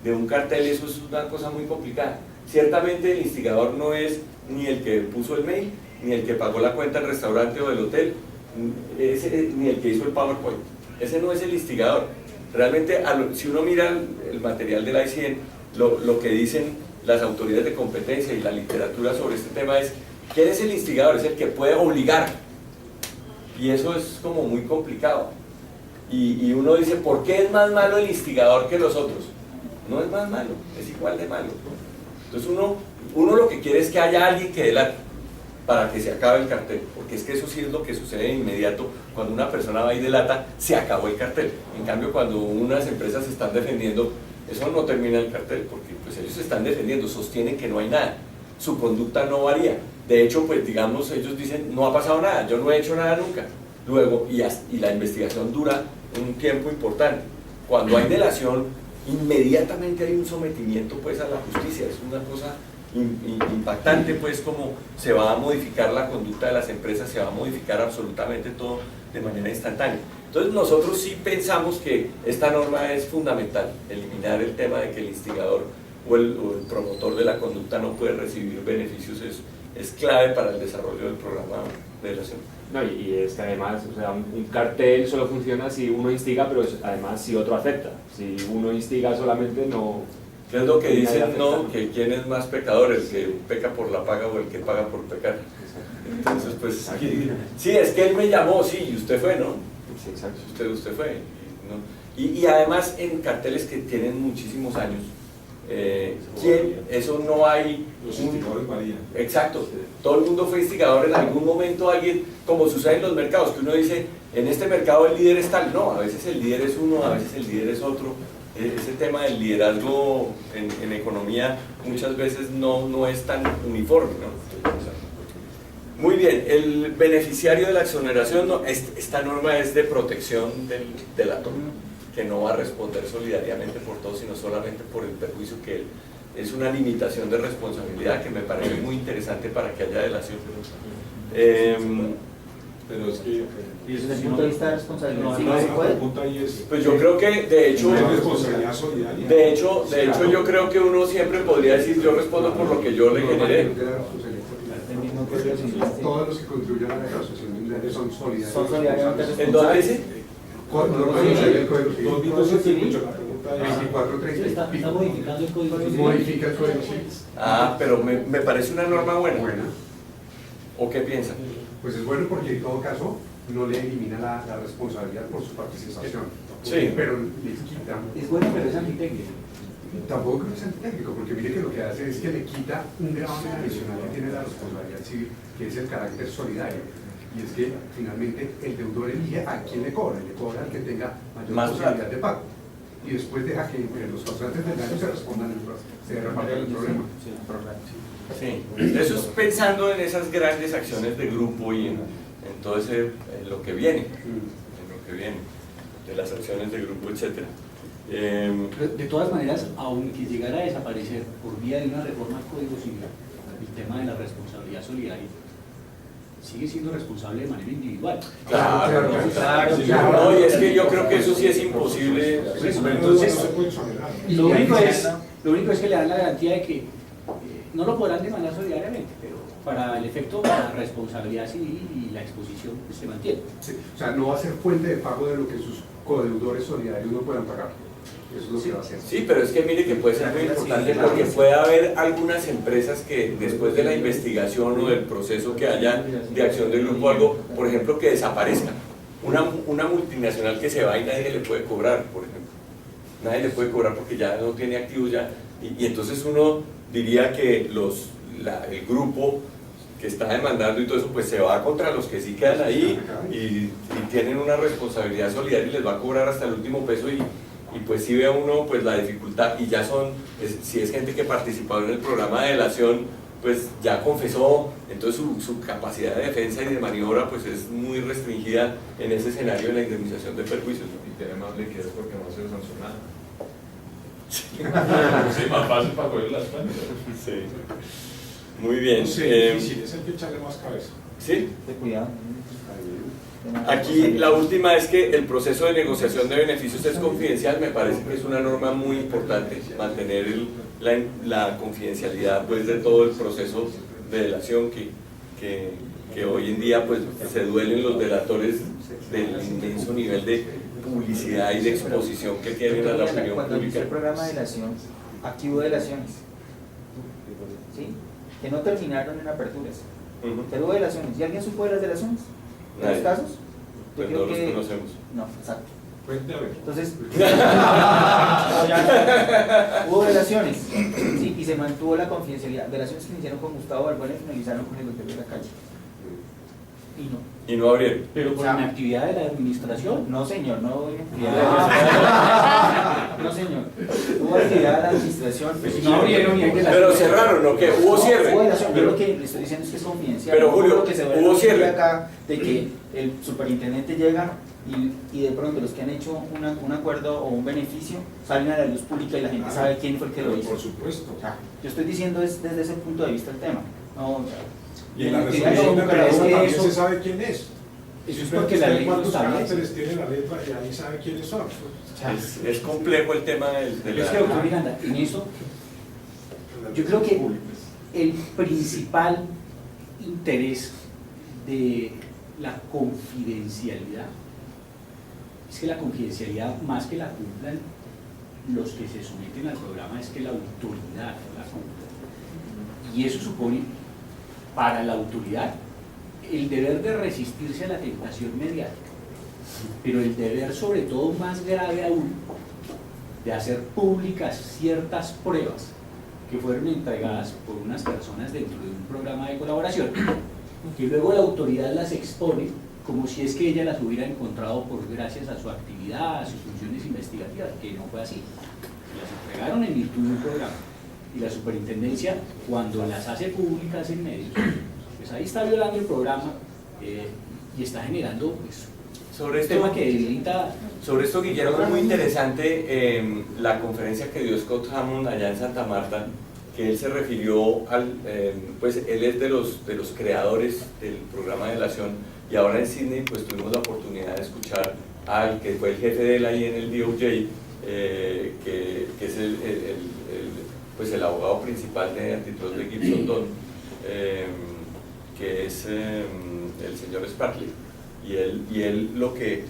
de un cartel, eso es una cosa muy complicada. Ciertamente el instigador no es ni el que puso el mail, ni el que pagó la cuenta del restaurante o del hotel, ni el que hizo el PowerPoint. Ese no es el instigador. Realmente, si uno mira el material del ICN, lo que dicen las autoridades de competencia y la literatura sobre este tema es: ¿quién es el instigador? Es el que puede obligar, y eso es como muy complicado. Y uno dice, ¿por qué es más malo el instigador que los otros? No es más malo, es igual de malo. Entonces uno lo que quiere es que haya alguien que delate para que se acabe el cartel, porque es que eso sí es lo que sucede de inmediato. Cuando una persona va y delata, se acabó el cartel. En cambio, cuando unas empresas se están defendiendo, eso no termina el cartel, porque pues ellos se están defendiendo, sostienen que no hay nada, su conducta no varía. De hecho, pues digamos, ellos dicen, no ha pasado nada, yo no he hecho nada nunca. Luego, y la investigación dura un tiempo importante. Cuando hay delación, inmediatamente hay un sometimiento pues a la justicia. Es una cosa impactante pues como se va a modificar la conducta de las empresas, se va a modificar absolutamente todo de manera instantánea. Entonces nosotros sí pensamos que esta norma es fundamental, eliminar el tema de que el instigador o el promotor de la conducta no puede recibir beneficios, es clave para el desarrollo del programa de delación.
No, y es que además, o sea, un cartel solo funciona si uno instiga, pero además si otro acepta. Si uno instiga solamente no...
¿Qué es lo que dicen? No, que quién es más pecador, el que peca por la paga o el que paga por pecar. Entonces, pues, sí, es que él me llamó, sí, y usted fue, ¿no?
Sí, exacto.
Usted fue, ¿no? Y además en carteles que tienen muchísimos años, eso no hay...
Los instigadores varían.
Exacto, todo el mundo fue instigador en algún momento, alguien, como sucede en los mercados, que uno dice, en este mercado el líder es tal. No, a veces el líder es uno, a veces el líder es otro, ese tema del liderazgo en economía muchas veces no es tan uniforme, ¿no? Muy bien, el beneficiario de la exoneración, esta norma es de protección del átomo, que no va a responder solidariamente por todo, sino solamente por el perjuicio que es una limitación de responsabilidad que me parece muy interesante para que haya delación.
Pero es que
Y desde el punto de vista de responsabilidad, ¿sí
la
se puede?
pregunta ahí es,
Pues yo creo que de hecho,
¿no hay responsabilidad solidaria?
de hecho yo creo que uno siempre podría decir yo respondo por lo que yo le generé.
El mismo código civil, sí.
Todos los que contribuyan a la asociación de mundiales son solidarios.
Son solidariamente
¿En dónde dice?
El Código Civil.
2012, la pregunta es
2430.
Está modificando el código civil.
Modifica el Código Civil.
Ah, pero me parece una norma buena.
Buena.
¿O qué piensan?
Pues es bueno porque en todo caso no le elimina la responsabilidad por su participación.
Sí.
Pero le quita.
Es bueno, pero es antitécnico.
Tampoco creo que sea antitécnico, porque mire que lo que hace es que le quita un gravamen adicional que tiene la responsabilidad civil, que es el carácter solidario. Y es que finalmente el deudor elige a quién le cobra, y le cobra al que tenga mayor
Más
posibilidad
plata.
de pago. Y después deja que entre los causantes del daño se respondan, se repartan el problema.
Sí, eso es pensando en esas grandes acciones de grupo y en todo ese, en lo que viene, de las acciones de grupo, etc.
Pero, de todas maneras, aunque llegara a desaparecer por vía de una reforma al Código Civil, el tema de la responsabilidad solidaria sigue siendo responsable de manera individual.
Claro. No, y es que yo creo que eso sí es imposible.
Entonces,
no se puede exonerar.
lo único es que le dan la garantía de que no lo podrán demandar solidariamente, pero para el efecto, la responsabilidad civil y la exposición pues, se mantiene.
Sí, o sea, no va a ser fuente de pago de lo que sus codeudores solidarios no puedan pagar. Eso es lo que va a hacer.
Sí, pero es que mire que puede ser muy importante porque puede haber algunas empresas que después de la investigación o del proceso que haya de acción de grupo o algo, por ejemplo, que desaparezcan. Una multinacional que se va y nadie le puede cobrar, por ejemplo. Nadie le puede cobrar porque ya no tiene activos ya. Y entonces uno diría que el grupo que está demandando y todo eso, pues se va contra los que sí quedan ahí y tienen una responsabilidad solidaria y les va a cobrar hasta el último peso y pues sí ve a uno pues la dificultad y ya si es gente que participó en el programa de delación, pues ya confesó, entonces su capacidad de defensa y de maniobra pues es muy restringida en ese escenario de la indemnización de perjuicios, ¿no?
Y tiene más liquidez porque no ha sido sancionado. Sí, más fácil para coger las cuentas.
Sí. Muy bien.
Sí, difícil, es el que echarle más cabeza.
¿Sí?
De cuidado.
Aquí la última es que el proceso de beneficios es confidencial, me parece que es una norma muy importante, mantener la confidencialidad pues, de todo el proceso de delación que hoy en día pues, se duelen los delatores del inmenso nivel de publicidad y de exposición que tienen a la opinión
Cuando inició
pública.
el programa de delación, aquí hubo delaciones, ¿sí? Que no terminaron en aperturas,
Ujú.
pero hubo delaciones. ¿Y alguien supo de las delaciones? ¿De los
Nadie.
casos? Yo
Pues
creo
no los
que...
conocemos.
No, exacto.
Cuente a ver.
Entonces, hubo delaciones, ¿sí? Y se mantuvo la confidencialidad. Delaciones que iniciaron con Gustavo Balbuena y finalizaron con el doctor de la calle. Y no.
Y no abrieron.
Pero con la actividad de la administración.
No, señor, no hubo actividad de la No, señor. Hubo actividad de la administración.
Pues no abrieron y hay que
Pero cerraron, ¿no? ¿Qué? ¿Hubo cierre?
Hubo delación. Yo lo que le estoy diciendo es que es confidencial.
Pero,
No
Julio,
lo que se ve
hubo cierre.
acá de que el superintendente llega y de pronto los que han hecho un acuerdo o un beneficio salen a la luz pública y la gente sabe quién fue el que lo hizo.
Por supuesto.
O sea, yo estoy diciendo es desde ese punto de vista el tema. No,
Y en la
mentira,
resolución de
no, pero es
Peralta
que
también
eso-
se sabe quién es.
Eso es porque la ley lo
¿Cuántos
establece.
caracteres tiene la letra y ahí sabe quiénes son?
Es complejo el tema de
Es que, doctor Miranda, en eso yo creo que el principal interés de la confidencialidad es que la confidencialidad, más que la cumplan los que se someten al programa, es que la autoridad la cumpla. Y eso supone para la autoridad el deber de resistirse a la tentación mediática, pero el deber sobre todo más grave aún de hacer públicas ciertas pruebas que fueron entregadas por unas personas dentro de un programa de colaboración, que luego la autoridad las expone como si es que ella las hubiera encontrado gracias a su actividad, a sus funciones investigativas, que no fue así. Las entregaron en virtud de un programa. Y la superintendencia, cuando las hace públicas en medios, pues ahí está violando el programa y está generando pues,
sobre
un tema que debilita.
Sobre esto, Guillermo, es muy interesante la conferencia que dio Scott Hammond allá en Santa Marta, que él se refirió al, pues él es de los creadores del programa de delación, y ahora en Sydney pues tuvimos la oportunidad de escuchar al que fue el jefe de él ahí en el DOJ, que es pues el abogado principal de antitrust de Gibson Dunn, que es el señor Sparkley, y él lo que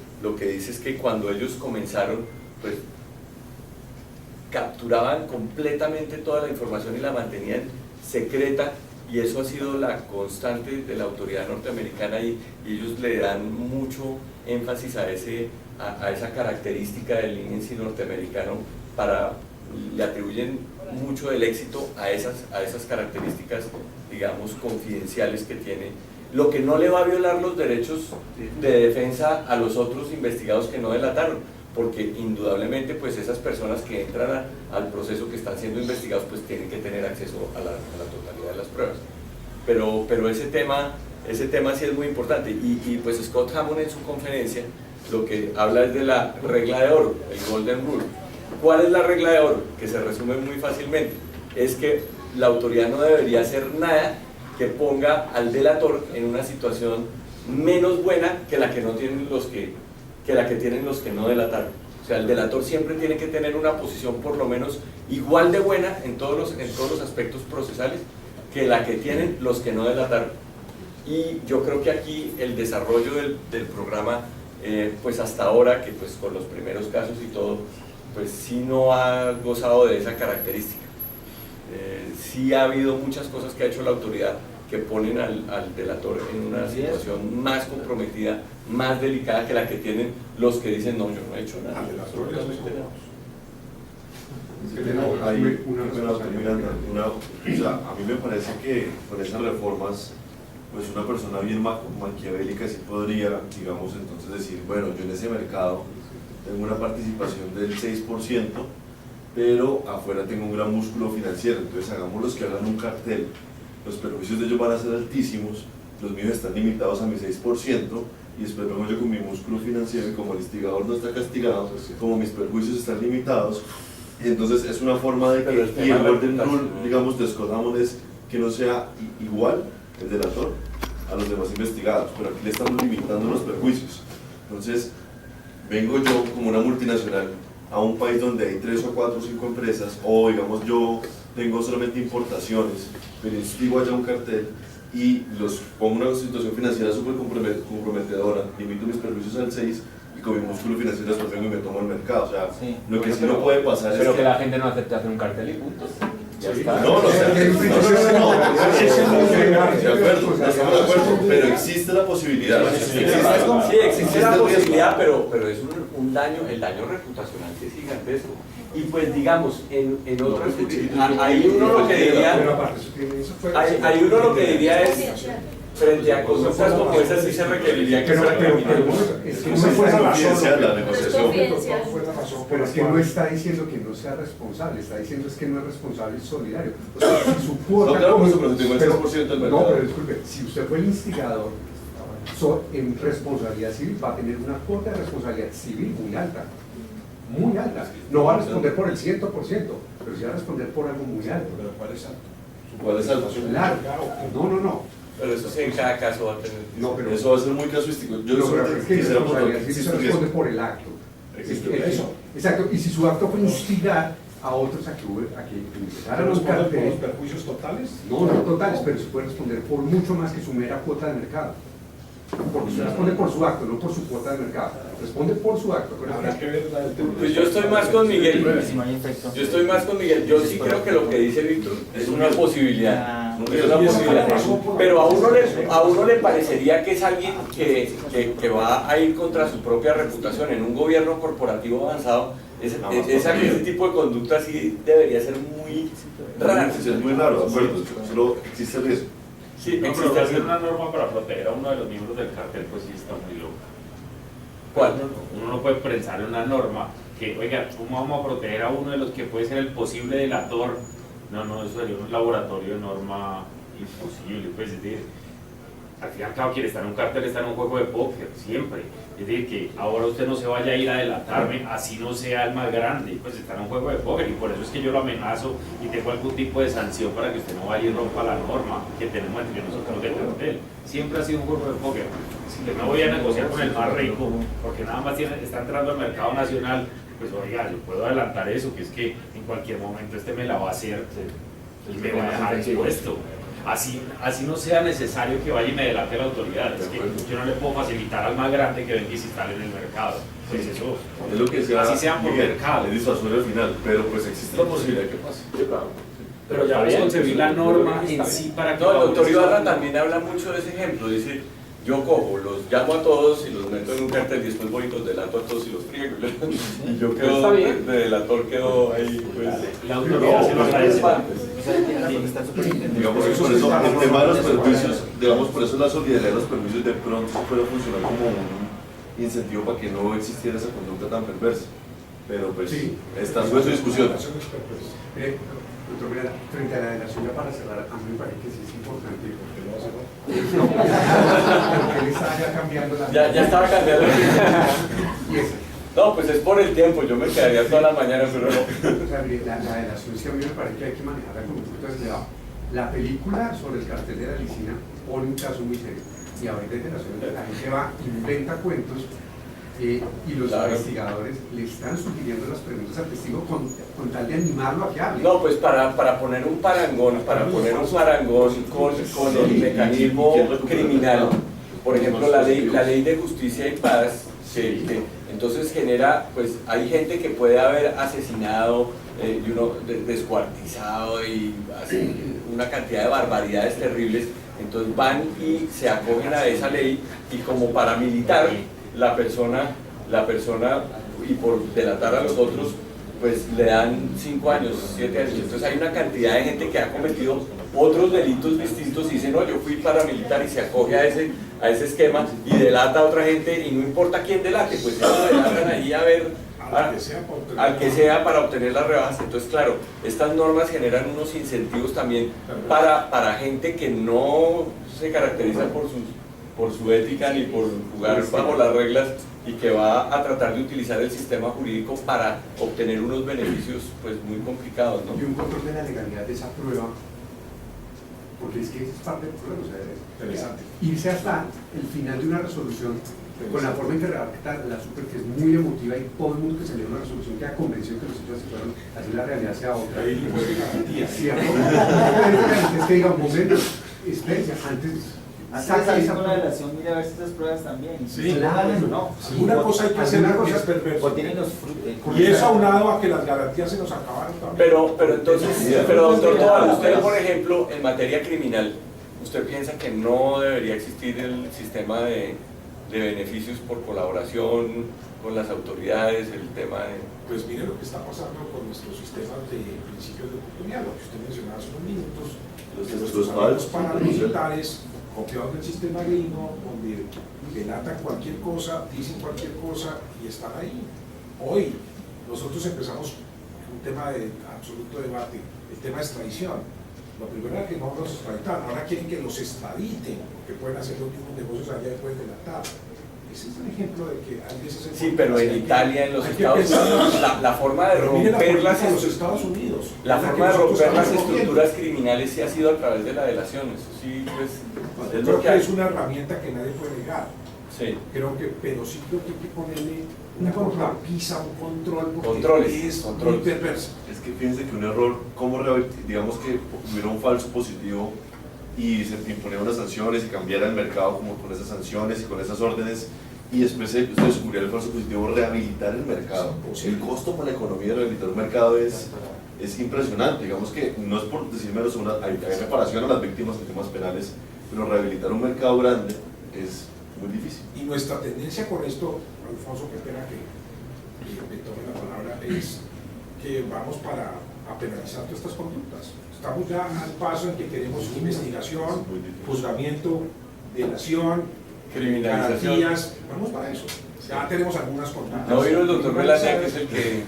dice es que cuando ellos comenzaron, pues capturaban completamente toda la información y la mantenían secreta, y eso ha sido la constante de la autoridad norteamericana, y ellos le dan mucho énfasis a esa característica del leniency norteamericano, le atribuyen mucho del éxito a esas características, digamos, confidenciales que tiene, lo que no le va a violar los derechos de defensa a los otros investigados que no delataron, porque indudablemente pues esas personas que entran al proceso, que están siendo investigados, pues tienen que tener acceso a la totalidad de las pruebas. Pero ese tema sí es muy importante, y pues Scott Hammond en su conferencia lo que habla es de la regla de oro, el Golden Rule. ¿Cuál es la regla de oro? Que se resume muy fácilmente, es que la autoridad no debería hacer nada que ponga al delator en una situación menos buena que la que no tienen los que tienen los que no delataron. O sea, el delator siempre tiene que tener una posición por lo menos igual de buena en todos los aspectos procesales que la que tienen los que no delataron. Y yo creo que aquí el desarrollo del programa, pues hasta ahora, que pues con los primeros casos y todo, pues sí no ha gozado de esa característica. Sí ha habido muchas cosas que ha hecho la autoridad que ponen al delator en una situación más comprometida, más delicada que la que tienen los que dicen no, yo no he hecho nada.
A mí me parece que con esas reformas, pues una persona bien maquiavélica sí podría, digamos, entonces decir, bueno, yo en ese mercado tengo una participación del 6%, pero afuera tengo un gran músculo financiero, entonces hagamos los que hagan un cartel, los perjuicios de ellos van a ser altísimos, los míos están limitados a mi 6%, y después vengo yo con mi músculo financiero, y como el instigador no está castigado, como mis perjuicios están limitados, entonces es una forma de que, y el Golden Rule, digamos, de Scott Hammond es que no sea igual el delator a los demás investigados, pero aquí le estamos limitando los perjuicios. Entonces, vengo yo como una multinacional a un país donde hay 3 o 4 o 5 empresas, o digamos yo tengo solamente importaciones, pero instigo allá un cartel y los pongo en una situación financiera súper comprometedora, limito mis perjuicios al 6%, y con mi músculo financiero después vengo y me tomo el mercado. O sea, sí, lo que sí no puede pasar
pero
es
que la gente no acepte hacer un cartel y punto. Ya está.
No, estamos de acuerdo, pero existe la posibilidad.
Sí, existe la posibilidad, pero es un daño, el daño reputacional que es gigantesco. Y pues digamos, en otras, ahí uno lo que diría, es, frente a conductas como esas, sí se requeriría que se
la negociación.
Pero es que no está diciendo que no sea responsable, está diciendo es que no es responsable y solidario. O sea, si su cuota...
pero disculpe,
si usted fue el instigador, en responsabilidad civil va a tener una cuota de responsabilidad civil muy alta. Muy alta. No va a responder por el 100%, pero sí va a responder por algo muy alto.
¿Pero cuál es alto?
¿Cuál es alto?
Claro. No.
Pero eso sí en cada caso va a tener...
No, pero
eso va a ser muy casuístico. Yo
no, pero es que responsabilidad civil se responde por el acto.
Eso.
Exacto. Y si su acto fue instigar a otros a que empezaran a buscar...
¿Por los perjuicios totales?
No totales, pero se puede responder por mucho más que su mera cuota de mercado. Porque usted responde por su acto, no por su cuota de mercado. Responde por su acto.
Habrá que ver
pues yo estoy más con Miguel. Yo sí creo que lo que dice Víctor es una posibilidad. Pero a uno le parecería que es alguien que va a ir contra su propia reputación. En un gobierno corporativo avanzado, ese tipo de conducta sí debería ser muy rara.
Es muy raro, de acuerdo, solo existe el riesgo.
Sí,
No,
existe
pero hacer una norma para proteger a uno de los miembros del cartel, pues sí está muy loca.
¿Cuál?
Uno no puede pensar en una norma que, oiga, ¿cómo vamos a proteger a uno de los que puede ser el posible delator? No, eso sería un laboratorio de norma imposible, pues es decir, al fin y al cabo quien está en un cartel está en un juego de póker, siempre. Es decir, que ahora usted no se vaya a ir a delatarme, así no sea el más grande, pues está en un juego de póker y por eso es que yo lo amenazo y tengo algún tipo de sanción para que usted no vaya y rompa la norma que tenemos entre nosotros del cartel. Siempre ha sido un juego de póker. Si yo no voy a negociar con el más rico, porque nada más está entrando al mercado nacional, pues oiga, yo puedo adelantar eso, que es que en cualquier momento este me la va a hacer y me va a dejar expuesto. Así no sea necesario que vaya y me delate la autoridad, es que yo no le puedo facilitar al más grande que venga y se instale en el mercado. Pues eso,
Es lo que sea,
así sea por mercado.
es disuasorio al final, pero pues existe la posibilidad de que pase.
Pero ya vamos a concebir la norma en sí para que...
No, el doctor Ibarra también habla mucho de ese ejemplo, dice, yo cojo, los llamo a todos y los meto en un cartel y después voy y los delato a todos y los friego. Y yo quedo, de delator quedo ahí, pues...
La autoridad se lo agradece.
Digamos que por eso el tema de los perjuicios, digamos por eso la solidaridad de los perjuicios de pronto puede funcionar como un incentivo para que no existiera esa conducta tan perversa. Pero pues está en su discusión.
Doctor, mira, frente a la delación, ya para cerrar, a mí me parece que sí es importante, porque lo hace, ¿no? Porque él estaba ya cambiando la...
Ya estaba cambiando.
Y eso.
No, pues es por el tiempo, yo me quedaría toda la mañana, pero no.
O sea, la delación sí a mí me parece que hay que manejarla con un poquito de cuidado. La película sobre el cartel de la Licina pone un caso muy serio. Y ahorita en delaciones la gente va, inventa cuentos y los investigadores le están sugiriendo las preguntas al testigo con tal de animarlo a que hable.
No, pues para poner un parangón, con el mecanismo criminal, por ejemplo, la ley de justicia y paz, que entonces genera, pues hay gente que puede haber asesinado y uno descuartizado y así, una cantidad de barbaridades terribles, entonces van y se acogen a esa ley y como paramilitar la persona y por delatar a los otros pues le dan 5 años, 7 años. Entonces hay una cantidad de gente que ha cometido otros delitos distintos y dice no, yo fui paramilitar y se acoge a ese esquema y delata a otra gente y no importa quién delate, pues ellos delatan ahí a ver al que sea para obtener las rebajas. Entonces claro, estas normas generan unos incentivos también para gente que no se caracteriza por su ética ni por jugar bajo las reglas y que va a tratar de utilizar el sistema jurídico para obtener unos beneficios pues muy complicados, ¿no?
Y un control de la legalidad de esa prueba, porque es que es parte del problema, o sea, irse hasta el final de una resolución con la forma en que redacta la super, que es muy emotiva y todo el mundo que se lee una resolución queda convencido que los hechos se fueron, así la realidad sea otra. ¿Cierto? Es que diga, un momento, espérense, antes
de salir con la relación, mira a ver si estas pruebas también.
Sí,
claro, no.
Una cosa hay que hacer, una cosa es
o
perverso.
tienen los
Y eso aunado a que las garantías se nos acabaron también.
Pero entonces, doctor Tobar, usted por ejemplo, en materia criminal, ¿usted piensa que no debería existir el sistema de beneficios por colaboración con las autoridades, el tema de...
Pues mire lo que está pasando con nuestros sistemas de principios de oportunidad, lo que usted mencionaba hace unos minutos, los paramilitares copiados del sistema gringo, donde delatan cualquier cosa, dicen cualquier cosa y están ahí. Hoy nosotros empezamos un tema de absoluto debate, el tema de extradición. Lo primero era que no los extraditaron, ahora quieren que los extraditen, porque pueden hacer los mismos negocios allá y pueden delatar. Ese es un ejemplo de que hay veces...
Sí, pero en Italia, en los Estados Unidos, la forma de romper las estructuras criminales sí ha sido a través de la delación. Eso sí, pues...
Yo creo que es una herramienta que nadie puede negar.
Sí.
Pero sí creo que hay que ponerle una cortapisa, un control, porque
controles.
muy perverso.
Es que fíjense que un error, como digamos que hubiera un falso positivo y se imponían unas sanciones y cambiara el mercado como con esas sanciones y con esas órdenes y después se descubriera el falso positivo, rehabilitar el mercado. El costo para la economía de rehabilitar un mercado es impresionante. Digamos que no es por decir menos, hay reparación a las víctimas en temas penales, pero rehabilitar un mercado grande es muy difícil.
Y nuestra tendencia con esto, Alfonso, qué pena que me tome la palabra, es que vamos para a penalizar todas estas conductas. Estamos ya al paso en que tenemos investigación, juzgamiento, delación,
criminalización.
garantías, vamos para eso. Ya tenemos algunas conductas.
No vino el doctor Velandia, que es el que
sí.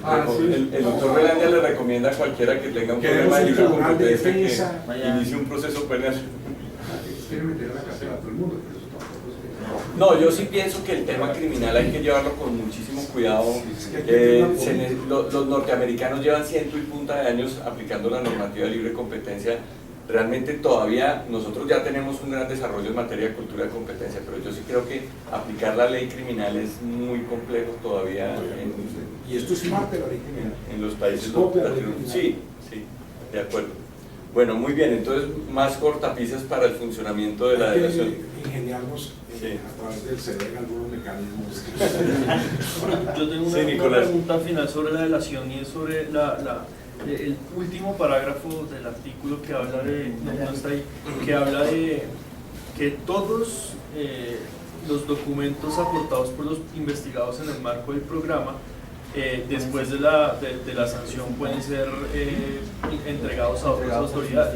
el doctor Velandia le recomienda a cualquiera que tenga un problema de libre competencia que inicie un proceso penal.
Quiere meter a la cárcel a todo el mundo, pero eso tampoco es...
No, yo sí pienso que el tema criminal hay que llevarlo con muchísimo cuidado. Los norteamericanos llevan ciento y punta de años aplicando la normativa de libre competencia. Realmente todavía nosotros ya tenemos un gran desarrollo en materia de cultura de competencia, pero yo sí creo que aplicar la ley criminal es muy complejo todavía
Y esto es parte de la ley criminal.
en los países
Es copia de la ley
latinoamericanos.
criminal.
Sí, de acuerdo. Bueno, muy bien, entonces más cortapisas para el funcionamiento de la
Hay que
delación.
ingeniarnos
Sí.
a través del cerebro algunos mecanismos.
Yo tengo
Sí,
una
Nicolás.
pregunta final sobre la delación y es sobre el último parágrafo del artículo que habla de, no está ahí, que habla de que todos los documentos aportados por los investigados en el marco del programa después de la sanción pueden ser entregados a otras autoridades,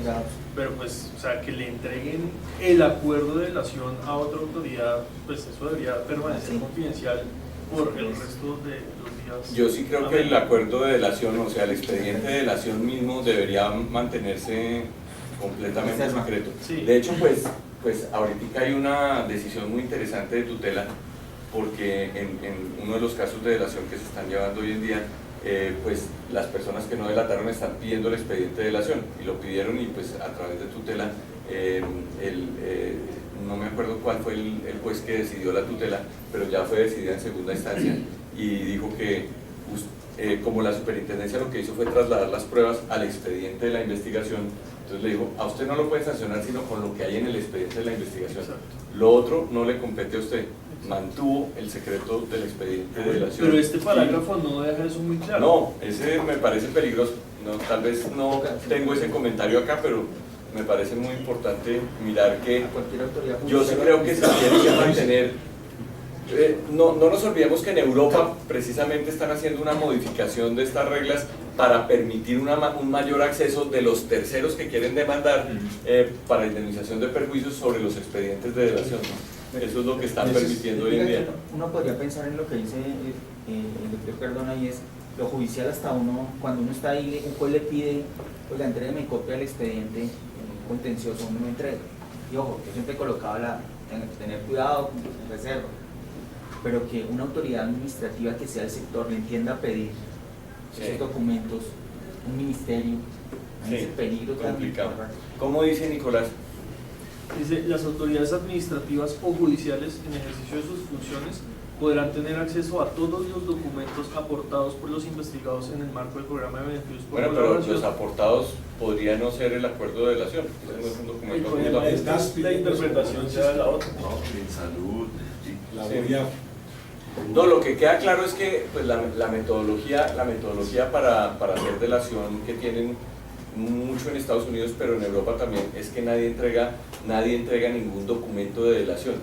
pero pues, o sea, que le entreguen el acuerdo de delación a otra autoridad, pues eso debería permanecer confidencial por el resto de los días.
Yo sí creo que el acuerdo de delación, o sea, el expediente de delación mismo debería mantenerse completamente secreto.
Sí.
De hecho, pues ahorita hay una decisión muy interesante de tutela, porque en uno de los casos de delación que se están llevando hoy en día, pues las personas que no delataron están pidiendo el expediente de delación y lo pidieron, y pues a través de tutela, no me acuerdo cuál fue el juez que decidió la tutela, pero ya fue decidida en segunda instancia y dijo que como la superintendencia lo que hizo fue trasladar las pruebas al expediente de la investigación, entonces le dijo, a usted no lo puede sancionar sino con lo que hay en el expediente de la investigación.
Exacto.
Lo otro no le compete a usted. Mantuvo el secreto del expediente de delación.
Pero este parágrafo no deja eso muy claro.
No, ese me parece peligroso. No, tal vez no tengo ese comentario acá, pero me parece muy importante mirar que yo sí creo que se tiene que mantener. No nos olvidemos que en Europa precisamente están haciendo una modificación de estas reglas para permitir un mayor acceso de los terceros que quieren demandar para indemnización de perjuicios sobre los expedientes de delación, ¿no? Eso es lo que están permitiendo hoy en día.
Uno podría pensar en lo que dice el doctor Cardona, y es lo judicial. Hasta cuando uno está ahí, un juez le pide, pues la entrega copia del expediente contencioso, uno no entrega. Y ojo, yo siempre colocaba tener cuidado, reserva, pero que una autoridad administrativa que sea del sector le entienda pedir esos documentos, un ministerio, ese peligro tan
complicado.
importante.
¿Cómo dice Nicolás?
Dice, las autoridades administrativas o judiciales en ejercicio de sus funciones podrán tener acceso a todos los documentos aportados por los investigados en el marco del programa de beneficios por
Bueno, pero
colaboración.
los aportados podría no ser el acuerdo de delación. Ese no es un
El
documento
problema es
obligatorio.
que la interpretación sea la otra.
En salud.
La
Sí.
voy a...
No, lo que queda claro es que pues, la metodología para hacer delación que tienen mucho en Estados Unidos, pero en Europa también, es que nadie entrega ningún documento de delación.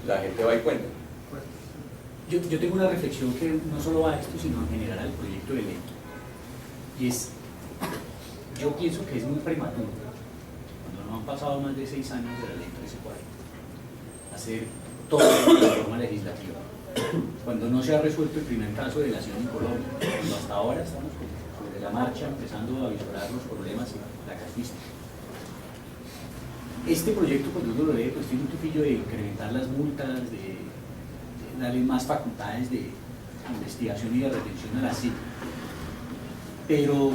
La gente va y cuenta.
Yo tengo una reflexión que no solo va a esto, sino en general al proyecto de ley. Y es, yo pienso que es muy prematuro, cuando no han pasado más de 6 años de la ley 1340, hacer toda la reforma legislativa, cuando no se ha resuelto el primer caso de delación en Colombia, cuando hasta ahora estamos sobre la marcha empezando a visualizar los problemas y la casuística. Este proyecto, cuando uno lo lee, pues tiene un tufillo de incrementar las multas, de darle más facultades de investigación y de retención a la CIC. Pero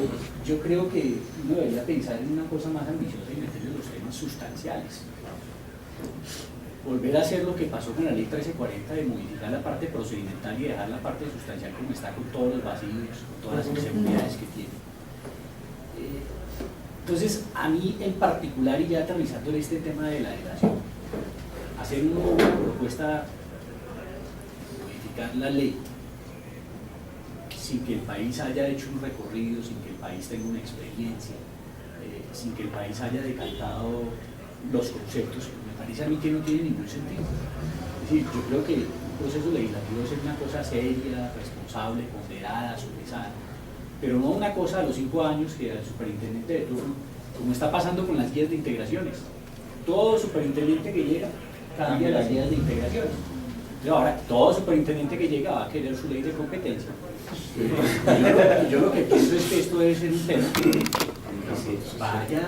yo creo que uno debería pensar en una cosa más ambiciosa y meterle los temas sustanciales. Volver a hacer lo que pasó con la ley 1340, de modificar la parte procedimental y dejar la parte sustancial como está, con todos los vacíos, con todas las inseguridades que tiene. Entonces, a mí en particular, y ya aterrizando en este tema de la delación, hacer una propuesta de modificar la ley sin que el país haya hecho un recorrido, sin que el país tenga una experiencia, sin que el país haya decantado los conceptos, me parece a mí que no tiene ningún sentido. Es decir, yo creo que un proceso legislativo es una cosa seria, responsable, ponderada, sopesada. pero no una cosa a los 5 años que al superintendente de turno, como está pasando con las guías de integraciones. Todo superintendente que llega cambia las guías de integraciones. Y ahora, todo superintendente que llega va a querer su ley de competencia. Yo lo que pienso es que esto debe ser un tema que se vaya,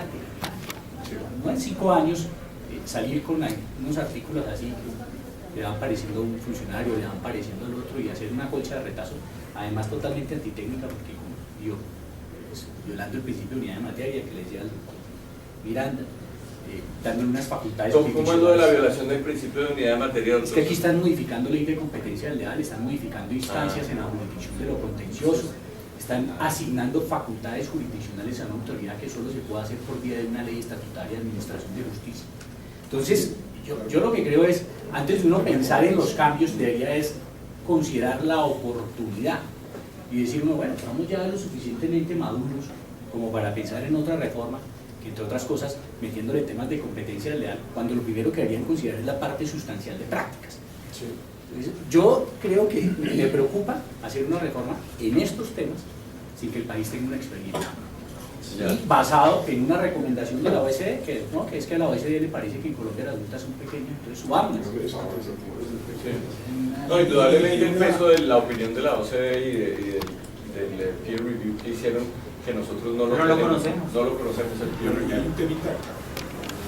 no en 5 años, salir con unos artículos así que le van pareciendo a un funcionario, le van pareciendo al otro y hacer una colcha de retazos, además totalmente antitécnica, porque como yo, pues, violando el principio de unidad de materia que le decía al doctor Miranda, dándole unas facultades.
¿Cómo es lo de la violación del principio de unidad de materia?
Es que aquí están modificando ley de competencia leal, están modificando instancias en la jurisdicción de lo contencioso, están asignando facultades jurisdiccionales a una autoridad que solo se puede hacer por vía de una ley estatutaria de administración de justicia. Entonces, yo lo que creo es, antes de uno pensar en los cambios, debería es considerar la oportunidad y decir, bueno, estamos ya lo suficientemente maduros como para pensar en otra reforma, que entre otras cosas, metiéndole temas de competencia leal, cuando lo primero que deberían considerar es la parte sustancial de prácticas.
Sí.
Entonces, yo creo que me preocupa hacer una reforma en estos temas sin que el país tenga una experiencia. Y basado en una recomendación de la OECD, que es que a la OECD le parece que en Colombia las multas son pequeñas, entonces subámonos.
No, indudablemente el peso de la opinión de la OCDE y del peer review que hicieron, que nosotros no lo conocemos el peer
Pero ya hay
review.
un temita acá,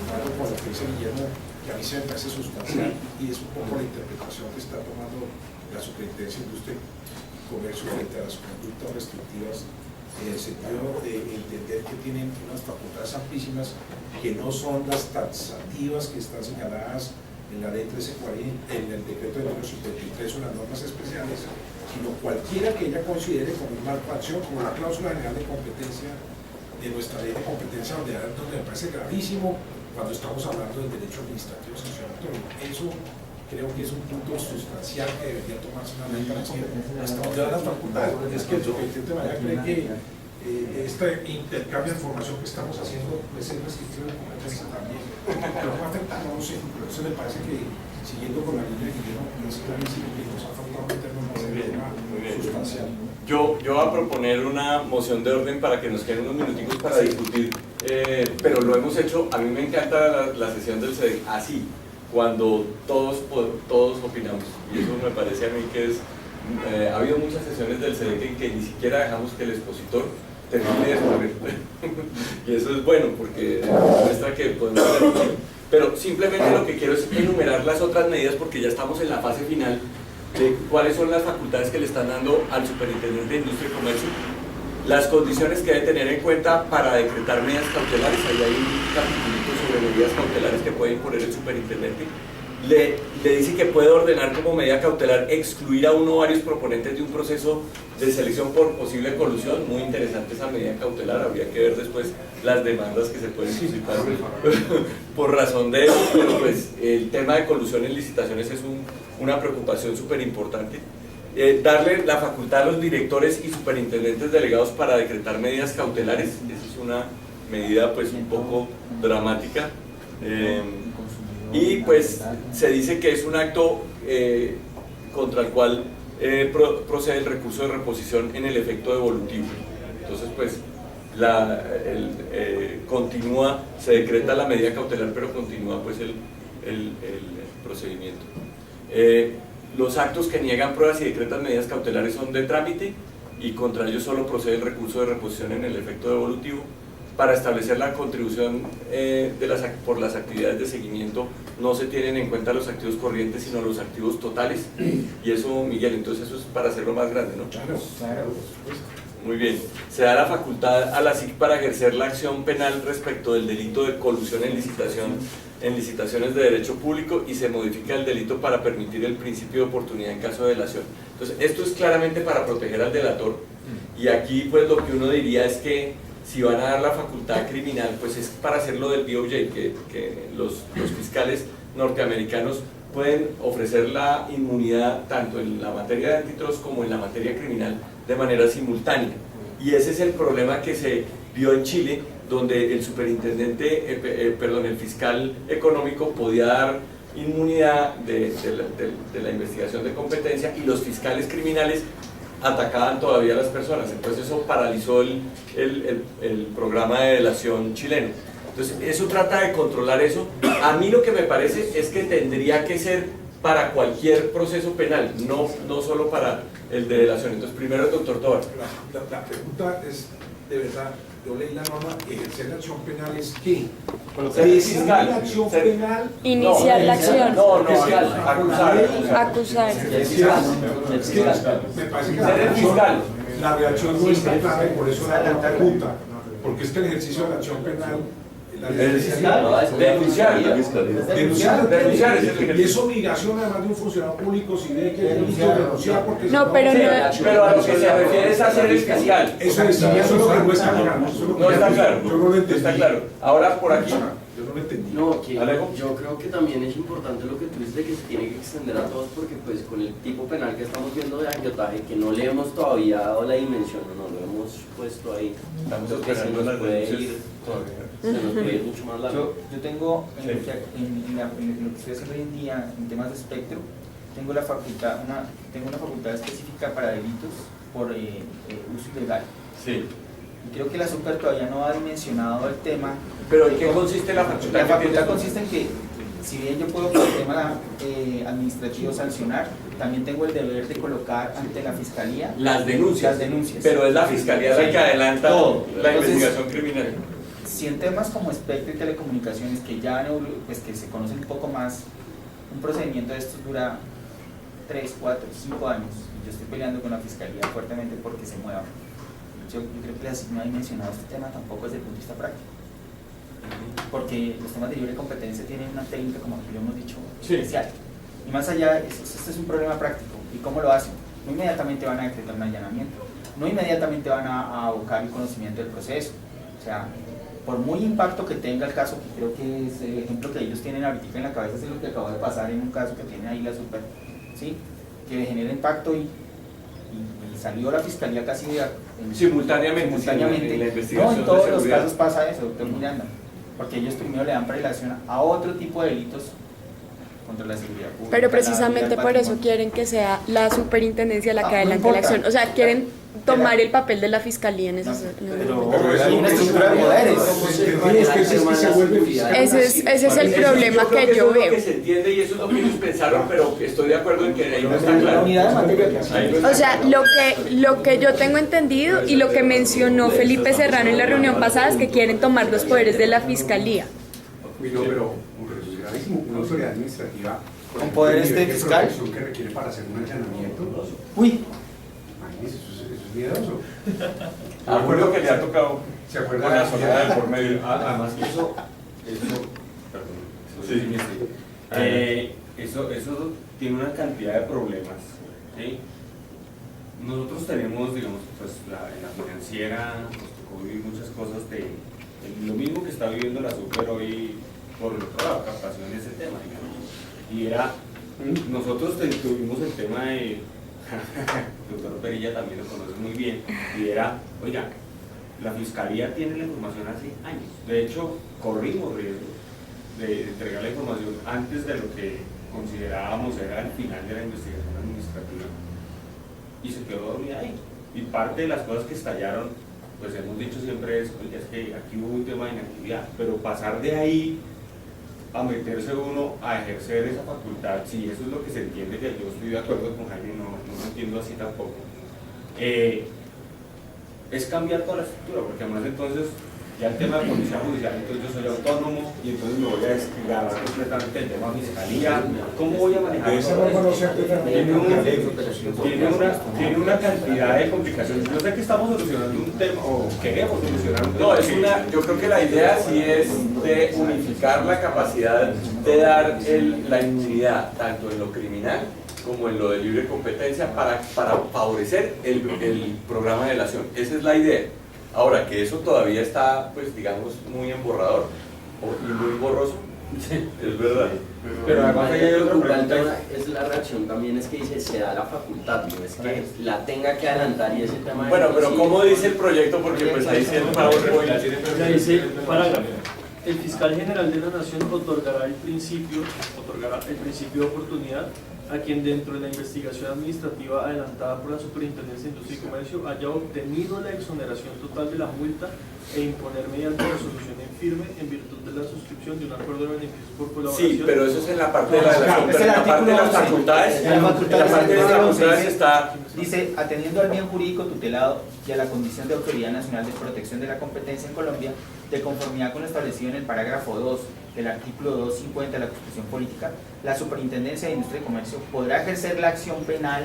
claro, con lo que dice Guillermo, que a mí se me parece sustancial y es un poco la interpretación que está tomando la Superintendencia de Industria y Comercio frente a las conductas restrictivas, en el sentido de entender que tienen unas facultades amplísimas que no son las taxativas que están señaladas en la ley 1340, en el decreto de número 53 o las normas especiales, sino cualquiera que ella considere como una acción, como la cláusula general de competencia de nuestra ley de competencia, donde me parece gravísimo cuando estamos hablando del derecho administrativo sancionatorio. Eso creo que es un punto sustancial que debería tomarse una ley para decir hasta dónde dan las facultades, porque es que el superintendente María cree que este intercambio de información que estamos haciendo puede ser restrictivo de competencia también, pero no afecta, no lo sé, pero eso me parece que siguiendo con la línea de Guillermo, es clarísimo que nos ha faltado meternos más en el tema sustancial.
Yo voy a proponer una moción de orden para que nos queden unos minuticos para discutir, pero lo hemos hecho, a mí me encanta la sesión del CEDEC así, cuando todos opinamos, y eso me parece a mí que ha habido muchas sesiones del CEDEC en que ni siquiera dejamos que el expositor termine de exponer, y eso es bueno porque demuestra que podemos hacer. Pero simplemente lo que quiero es enumerar las otras medidas porque ya estamos en la fase final de cuáles son las facultades que le están dando al Superintendente de Industria y Comercio, las condiciones que debe tener en cuenta para decretar medidas cautelares. Ahí hay un capítulo sobre medidas cautelares que puede imponer el superintendente. Le dice que puede ordenar como medida cautelar excluir a uno o varios proponentes de un proceso de selección por posible colusión. Muy interesante esa medida cautelar, habría que ver después las demandas que se pueden suscitar por razón de eso, pero pues el tema de colusión en licitaciones es una preocupación súper importante. Darle la facultad a los directores y superintendentes delegados para decretar medidas cautelares, esa es una medida pues un poco dramática. Y pues se dice que es un acto contra el cual procede el recurso de reposición en el efecto devolutivo. Entonces pues continúa, se decreta la medida cautelar, pero continúa pues el procedimiento. Los actos que niegan pruebas y decretan medidas cautelares son de trámite y contra ellos solo procede el recurso de reposición en el efecto devolutivo. Para establecer la contribución por las actividades de seguimiento no se tienen en cuenta los activos corrientes sino los activos totales, y eso, Miguel, entonces eso es para hacerlo más grande, ¿no?
Claro.
Muy bien, se da la facultad a la SIC para ejercer la acción penal respecto del delito de colusión en licitaciones de derecho público, y se modifica el delito para permitir el principio de oportunidad en caso de delación. Entonces esto es claramente para proteger al delator, y aquí pues lo que uno diría es que si van a dar la facultad criminal, pues es para hacerlo del DOJ, que los fiscales norteamericanos pueden ofrecer la inmunidad tanto en la materia de antitrust como en la materia criminal de manera simultánea. Y ese es el problema que se vio en Chile, donde el superintendente, el fiscal económico podía dar inmunidad de la investigación de competencia, y los fiscales criminales atacaban todavía a las personas. Entonces eso paralizó el programa de delación chileno. Entonces eso trata de controlar eso. A mí lo que me parece es que tendría que ser para cualquier proceso penal, no solo para el de delación. Entonces primero el doctor Tovar.
La pregunta es, de verdad, yo leí la norma, ejercer la acción penal es ¿qué?
Fiscal.
La acción penal.
Iniciar la acción.
Acusar.
Me parece que
Ser el fiscal.
la reacción no está clara y por eso la pregunta. Porque es que el ejercicio de la acción penal.
Denunciar
y es obligación además de un funcionario público si ve que denunciar porque
no, pero
pero a lo que se refiere es a ser el fiscal.
Eso es lo que no está claro.
No está claro.
Yo no lo entendí.
Está claro. Ahora por aquí.
Yo no lo entendí.
No, que
¿Alejo?
yo creo que también es importante lo que tú dices de que se tiene que extender a todos porque pues con el tipo penal que estamos viendo de agiotaje, que no le hemos todavía dado la dimensión, no lo hemos puesto ahí, creo que se nos puede ir mucho más largo.
Yo tengo en lo que estoy haciendo hoy en día en temas de espectro, tengo una facultad específica para delitos por uso ilegal.
Sí.
Y creo que la Super todavía no ha dimensionado el tema.
¿Pero en qué consiste la facultad?
La facultad consiste en que, si bien yo puedo por el tema administrativo sancionar, también tengo el deber de colocar ante la Fiscalía
las denuncias.
Pero
es la Fiscalía la que adelanta
todo.
La
Entonces,
investigación criminal.
Si en temas como espectro y telecomunicaciones, que ya pues que se conocen un poco más, un procedimiento de estos dura 3, 4, 5 años, y yo estoy peleando con la Fiscalía fuertemente porque se mueva. Yo creo que no ha dimensionado este tema tampoco desde el punto de vista práctico. Porque los temas de libre competencia tienen una técnica, como lo hemos dicho, especial. Y más allá, este es un problema práctico. ¿Y cómo lo hacen? No inmediatamente van a decretar un allanamiento, no inmediatamente van a abocar el conocimiento del proceso. O sea, por muy impacto que tenga el caso, que creo que es el ejemplo que ellos tienen ahorita en la cabeza, es lo que acaba de pasar en un caso que tiene ahí la Super, ¿sí? Que le genera impacto y salió la Fiscalía casi
simultáneamente en la investigación.
No, en todos los casos pasa eso, doctor Miranda, porque ellos primero le dan prelación a otro tipo de delitos contra la seguridad pública.
Pero precisamente por eso quieren que sea la superintendencia la que adelante la acción. O sea, quieren tomar el papel de la Fiscalía en ese
hay una estructura de poderes.
Ese es el problema que yo veo.
Eso es lo que se entiende y eso es lo que ellos pensaron, pero estoy de acuerdo en que ahí no está claro.
O sea, lo que yo tengo entendido y lo que mencionó Felipe Serrano en la reunión pasada es que quieren tomar los poderes de la Fiscalía.
No, pero eso es gravísimo. Una autoridad administrativa
con poderes de fiscal
que requiere para hacer un allanamiento.
Uy,
eso es miedoso.
Acuerdo que le ha tocado.
¿Se acuerda
con la soledad de por medio?
Además que eso tiene una cantidad de problemas. ¿Sí? Nosotros tenemos, digamos, pues en la financiera nos tocó vivir muchas cosas de lo mismo que está viviendo la Super hoy por la captación de ese tema, digamos. Y era, nosotros tuvimos el tema de, el doctor Perilla también lo conoce muy bien, y era, oiga, la Fiscalía tiene la información hace años. De hecho, corrimos riesgo de entregar la información antes de lo que considerábamos era el final de la investigación administrativa. Y se quedó dormida ahí. Y parte de las cosas que estallaron, pues hemos dicho siempre es, oye, es que aquí hubo un tema de inactividad, pero pasar de ahí a meterse uno a ejercer esa facultad, si eso es lo que se entiende, que yo estoy de acuerdo con Jaime, no lo entiendo así tampoco, es cambiar toda la estructura, porque además entonces ya el tema de policía judicial, entonces yo soy autónomo y entonces me voy a descargar completamente el tema de fiscalía. ¿Cómo voy a manejar eso? Tiene una cantidad de complicaciones. Yo sé que estamos solucionando un tema, o queremos solucionar un tema.
Yo creo que la idea sí es de unificar la capacidad de dar la inmunidad, tanto en lo criminal como en lo de libre competencia, para favorecer el programa de delación. Esa es la idea. Ahora, que eso todavía está, pues digamos, muy emborrador y muy borroso, es verdad.
Pero además hay otra pregunta, es la reacción también, es que dice, se da la facultad, no es que la tenga que adelantar y ese tema...
Bueno, pero ¿cómo dice el proyecto? Porque pues ahí sí es un PowerPoint.
Dice, parágrafo, el fiscal general de la Nación otorgará el principio de oportunidad a quien dentro de la investigación administrativa adelantada por la Superintendencia de Industria y Comercio haya obtenido la exoneración total de la multa e imponer mediante resolución en firme en virtud de la suscripción de un acuerdo de beneficios por colaboración.
Sí, pero eso es en la parte de la delación, pero en la parte de las facultades,
En la
parte de las facultades está...
Dice, atendiendo al bien jurídico tutelado y a la condición de Autoridad Nacional de Protección de la Competencia en Colombia, de conformidad con lo establecido en el parágrafo 2 del artículo 250 de la Constitución Política, la Superintendencia de Industria y Comercio podrá ejercer la acción penal.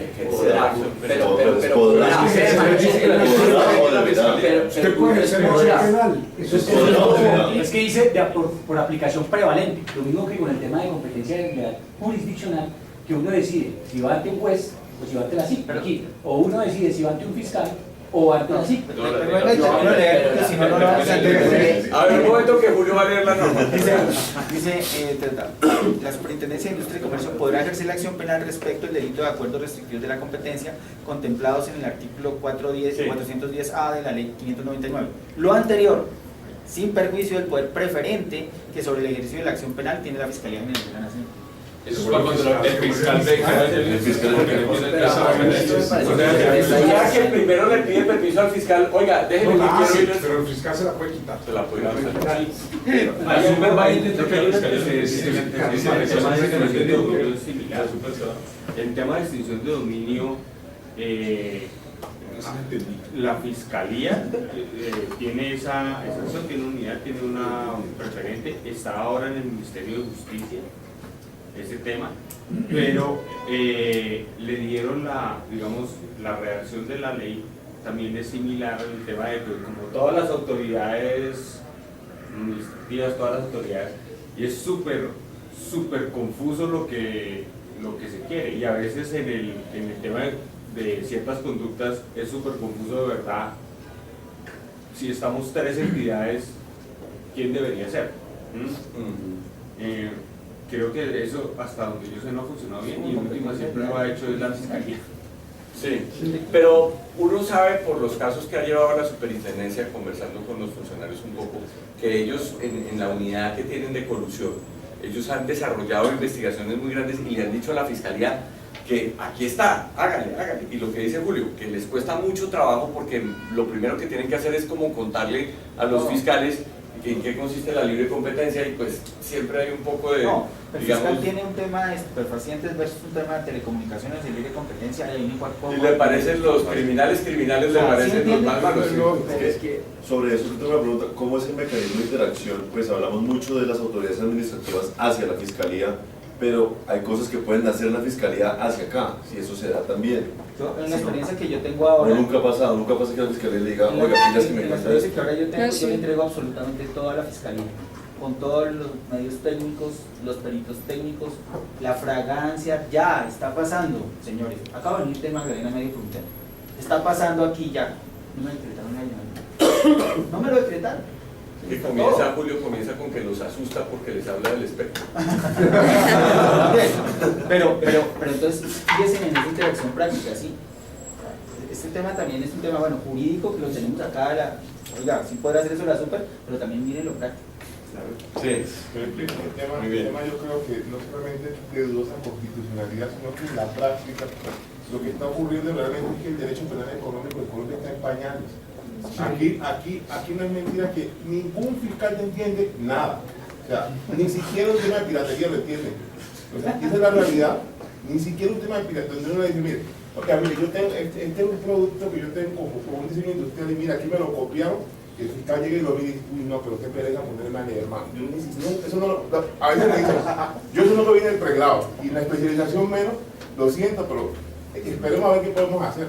Es que dice por aplicación prevalente, lo mismo que con el tema de competencia jurisdiccional, que uno decide si va ante un juez o si va ante la SIC, o uno decide si va ante un fiscal o ante la SIC.
A ver, un momento que Julio va a leer la norma.
Dice, la Superintendencia de Industria y Comercio podrá ejercer la acción penal respecto al delito de acuerdos restrictivos de la competencia contemplados en el artículo 410A de la Ley 599. Lo anterior, sin perjuicio del poder preferente que sobre el ejercicio de la acción penal tiene la Fiscalía General de la Nación.
Eso es cuando el fiscal ve
el fiscal
ya que primero le pide permiso al fiscal, oiga, déjeme que quiero ir.
Pero el fiscal se la puede quitar.
Se la puede quitar.
El tema de extinción de dominio, la fiscalía tiene esa acción, tiene una unidad, tiene una preferente, está ahora en el Ministerio de Justicia ese tema, pero le dieron la redacción de la ley también es similar al tema de que como todas las autoridades administrativas, todas las autoridades, y es súper confuso lo que se quiere, y a veces en el tema de ciertas conductas es súper confuso de verdad. Si estamos tres entidades, ¿quién debería ser? Creo que eso, hasta donde yo sé, no ha funcionado bien, y en última siempre lo ha hecho es la Fiscalía.
Sí, pero uno sabe por los casos que ha llevado la superintendencia, conversando con los funcionarios un poco, que ellos en la unidad que tienen de colusión, ellos han desarrollado investigaciones muy grandes y le han dicho a la Fiscalía que aquí está, hágale. Y lo que dice Julio, que les cuesta mucho trabajo porque lo primero que tienen que hacer es como contarle a los fiscales en qué consiste la libre competencia, y pues siempre hay un poco de...
No, el
digamos,
fiscal tiene un tema de estupefacientes versus un tema de telecomunicaciones y libre competencia, y
¿y le parecen los criminales le parecen los más malos?
Sobre eso yo tengo una pregunta, ¿cómo es el mecanismo de interacción? Pues hablamos mucho de las autoridades administrativas hacia la Fiscalía, pero hay cosas que pueden hacer la Fiscalía hacia acá, si eso se da también.
En la experiencia que yo tengo ahora...
Nunca pasa que la Fiscalía le diga, oiga, pillas que me
en la
cuenta
experiencia
esto.
que ahora yo tengo, yo le entrego absolutamente todo a la Fiscalía, con todos los medios técnicos, los peritos técnicos, la fragancia, ya está pasando, señores. Acaba de venir el tema de Magdalena Medio Frontera. Está pasando aquí ya. No me decretaron la llamada. No me lo decretaron.
Que Julio comienza con que los asusta porque les habla del espectro.
pero entonces, fíjense en esa interacción práctica, sí. Este tema también es un tema, bueno, jurídico, que lo tenemos acá, oiga, sí podrá hacer eso la super, pero también miren lo práctico.
Sí.
El tema yo creo que no solamente de dudosa constitucionalidad, sino que en la práctica lo que está ocurriendo realmente es que el derecho penal económico de Colombia está en pañales. Aquí no es mentira que ningún fiscal te entiende nada. O sea, ni siquiera un tema de piratería lo entiende. O sea, esa es la realidad. Ni siquiera un tema de piratería. Uno le dice, mire, yo tengo, este es un producto que yo tengo con un diseño industrial y mira, aquí me lo copiaron. El fiscal llega y lo mira y dice, uy, no, pero qué pereza ponerme a leer, hermano. Eso no, a veces me dicen, yo eso no lo vi en el pregrado. Y la especialización menos, lo siento, pero esperemos a ver qué podemos hacer.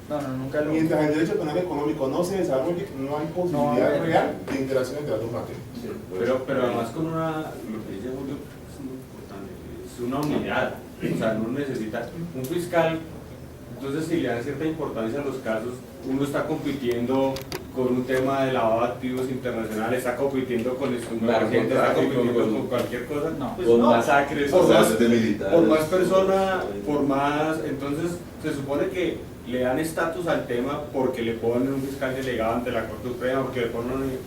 Nunca lo...
Mientras el derecho penal económico no se desarrolle, no hay posibilidad real de interacción entre las dos materias.
Pero además con lo que dice Julio es muy importante, es una unidad, o sea, no necesita un fiscal. Entonces, si le dan cierta importancia a los casos, uno está compitiendo con un tema de lavado de activos internacional, está compitiendo con estupefacientes, está compitiendo con cualquier cosa,
con masacres,
por más persona, por más, entonces se supone que le dan estatus al tema porque le ponen un fiscal delegado ante la Corte Suprema, porque le ponen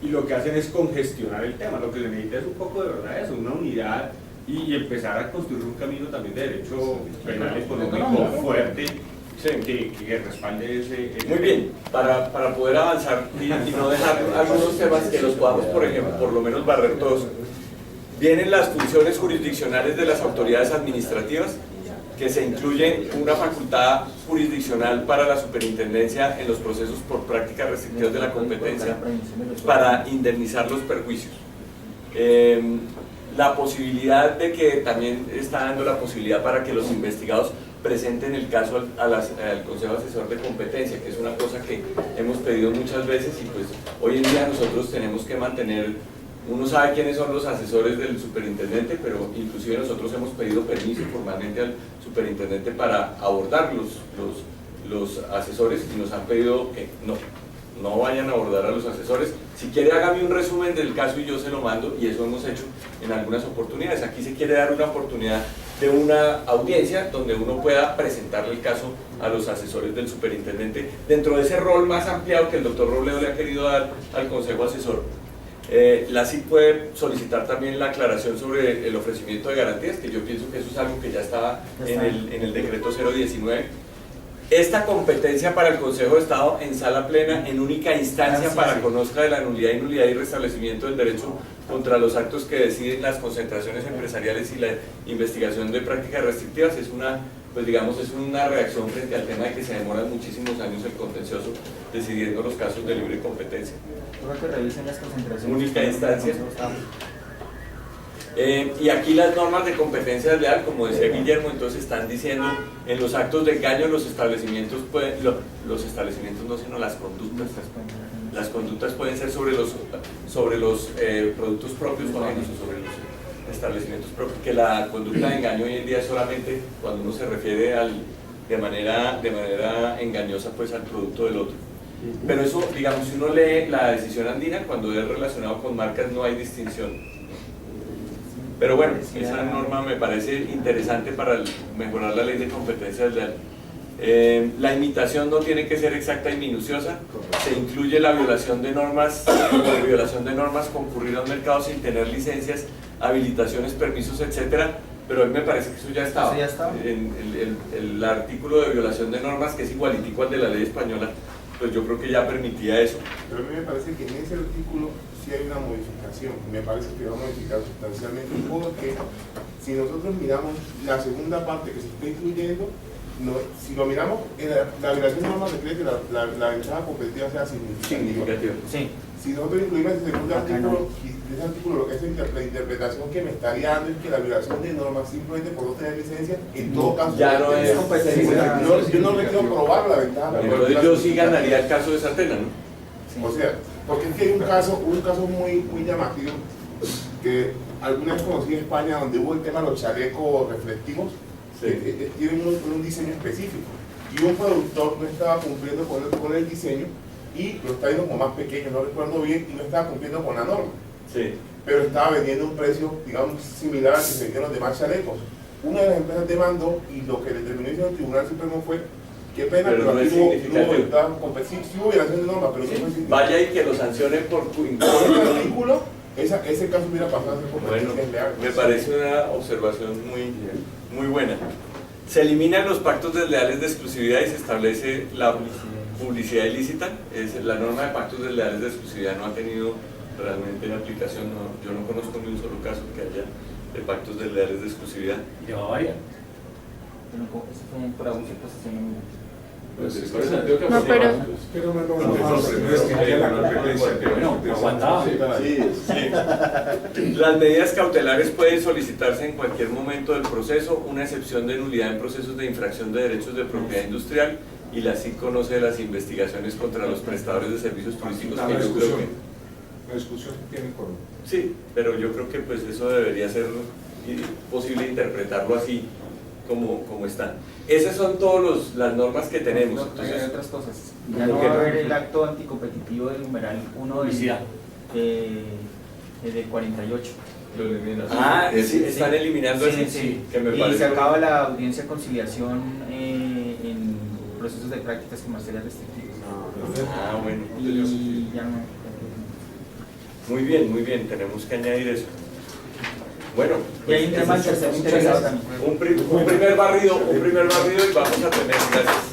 y lo que hacen es congestionar el tema. Lo que se necesita es un poco de verdad eso, una unidad y empezar a construir un camino también de derecho penal económico fuerte que respalde ese...
Muy bien, para poder avanzar y no dejar algunos temas que los podamos, por ejemplo, por lo menos barrer todos, vienen las funciones jurisdiccionales de las autoridades administrativas, que se incluyen una facultad jurisdiccional para la superintendencia en los procesos por prácticas restrictivas de la competencia para indemnizar los perjuicios. La posibilidad de que también está dando la posibilidad para que los investigados presenten el caso al Consejo Asesor de Competencia, que es una cosa que hemos pedido muchas veces y pues hoy en día nosotros tenemos que mantener, uno sabe quiénes son los asesores del superintendente, pero inclusive nosotros hemos pedido permiso formalmente al superintendente para abordar los asesores y nos han pedido que no vayan a abordar a los asesores. Si quiere, hágame un resumen del caso y yo se lo mando, y eso hemos hecho en algunas oportunidades. Aquí se quiere dar una oportunidad de una audiencia donde uno pueda presentarle el caso a los asesores del superintendente dentro de ese rol más ampliado que el doctor Robledo le ha querido dar al Consejo Asesor. La CIC puede solicitar también la aclaración sobre el ofrecimiento de garantías, que yo pienso que eso es algo que ya estaba en el decreto 019. Esta competencia para el Consejo de Estado en sala plena, en única instancia para conozca de la nulidad y restablecimiento del derecho contra los actos que deciden las concentraciones empresariales y la investigación de prácticas restrictivas, es una, pues digamos, es una reacción frente al tema de que se demoran muchísimos años el contencioso decidiendo los casos de libre competencia.
Creo que revisen las concentraciones.
Única instancia. Y aquí las normas de competencia desleal, como decía Guillermo, entonces están diciendo en los actos de engaño los establecimientos pueden, los establecimientos no, sino las conductas pueden ser sobre los productos propios o ajenos o sobre los establecimientos propios, que la conducta de engaño hoy en día es solamente cuando uno se refiere de manera engañosa pues al producto del otro. Pero eso, digamos, si uno lee la decisión andina, cuando es relacionado con marcas no hay distinción. Pero bueno, esa norma me parece interesante para mejorar la ley de competencia desleal. La imitación no tiene que ser exacta y minuciosa. Se incluye la violación de normas, concurrir a un mercado sin tener licencias, habilitaciones, permisos, etcétera. Pero a mí me parece que eso ya estaba. El artículo de violación de normas, que es igualitico al de la ley española, pues yo creo que ya permitía eso.
Pero a mí me parece que en ese artículo sí hay una modificación, me parece que va a modificar sustancialmente, porque si nosotros miramos la segunda parte que se está incluyendo, si lo miramos, la violación de normas requiere que la ventaja competitiva sea significativa.
Sí.
Si nosotros incluimos ese segundo artículo, ese artículo lo que es la interpretación que me estaría dando es que la violación de normas simplemente por no tener licencia, en todo caso
ya no es competencia.
Yo no le quiero probar la ventaja.
Pero yo sí ganaría el caso de Satena, ¿no?
Sí. O sea, porque es que hay un caso muy llamativo que alguna vez conocí en España, donde hubo el tema de los chalecos reflectivos, que tienen un diseño específico, y un productor no estaba cumpliendo con el diseño y lo está viendo como más pequeño, no recuerdo bien, y no estaba cumpliendo con la norma.
Sí.
Pero estaba vendiendo un precio, digamos, similar al que se vendían los demás chalecos. Una de las empresas demandó y lo que determinó el Tribunal Supremo fue: qué pena, pero aquí no hubo violación de normas, pero no fue significativo.
Vaya y que lo sancionen por
artículo, ese caso hubiera pasado a ser competencia desleal.
Me parece una observación muy buena. Se eliminan los pactos desleales de exclusividad y se establece la publicidad ilícita. La norma de pactos desleales de exclusividad no ha tenido realmente en aplicación, yo no conozco ni un solo caso que haya de pactos desleales de exclusividad.
Lleva varias.
Por abuso de posesión.
No,
Las medidas cautelares pueden solicitarse en cualquier momento del proceso, una excepción de nulidad en procesos de infracción de derechos de propiedad industrial, y la CIC conoce de las investigaciones contra los prestadores de servicios turísticos.
La discusión tiene con...
Sí, pero yo creo que pues eso debería ser posible interpretarlo así como están. Esas son todas las normas que tenemos.
Entonces, hay otras cosas. Ya no va a haber el acto anticompetitivo del numeral 1 del 48.
Lo eliminan. Sí, están eliminando eso.
Sí.
Que me
y
parece
se acaba la audiencia de conciliación en procesos de prácticas comerciales restrictivas.
Bueno.
Y ya no.
Muy bien, tenemos que añadir eso. Bueno,
y hay un tema del tercero interesado también.
un primer barrido y vamos a tener, gracias.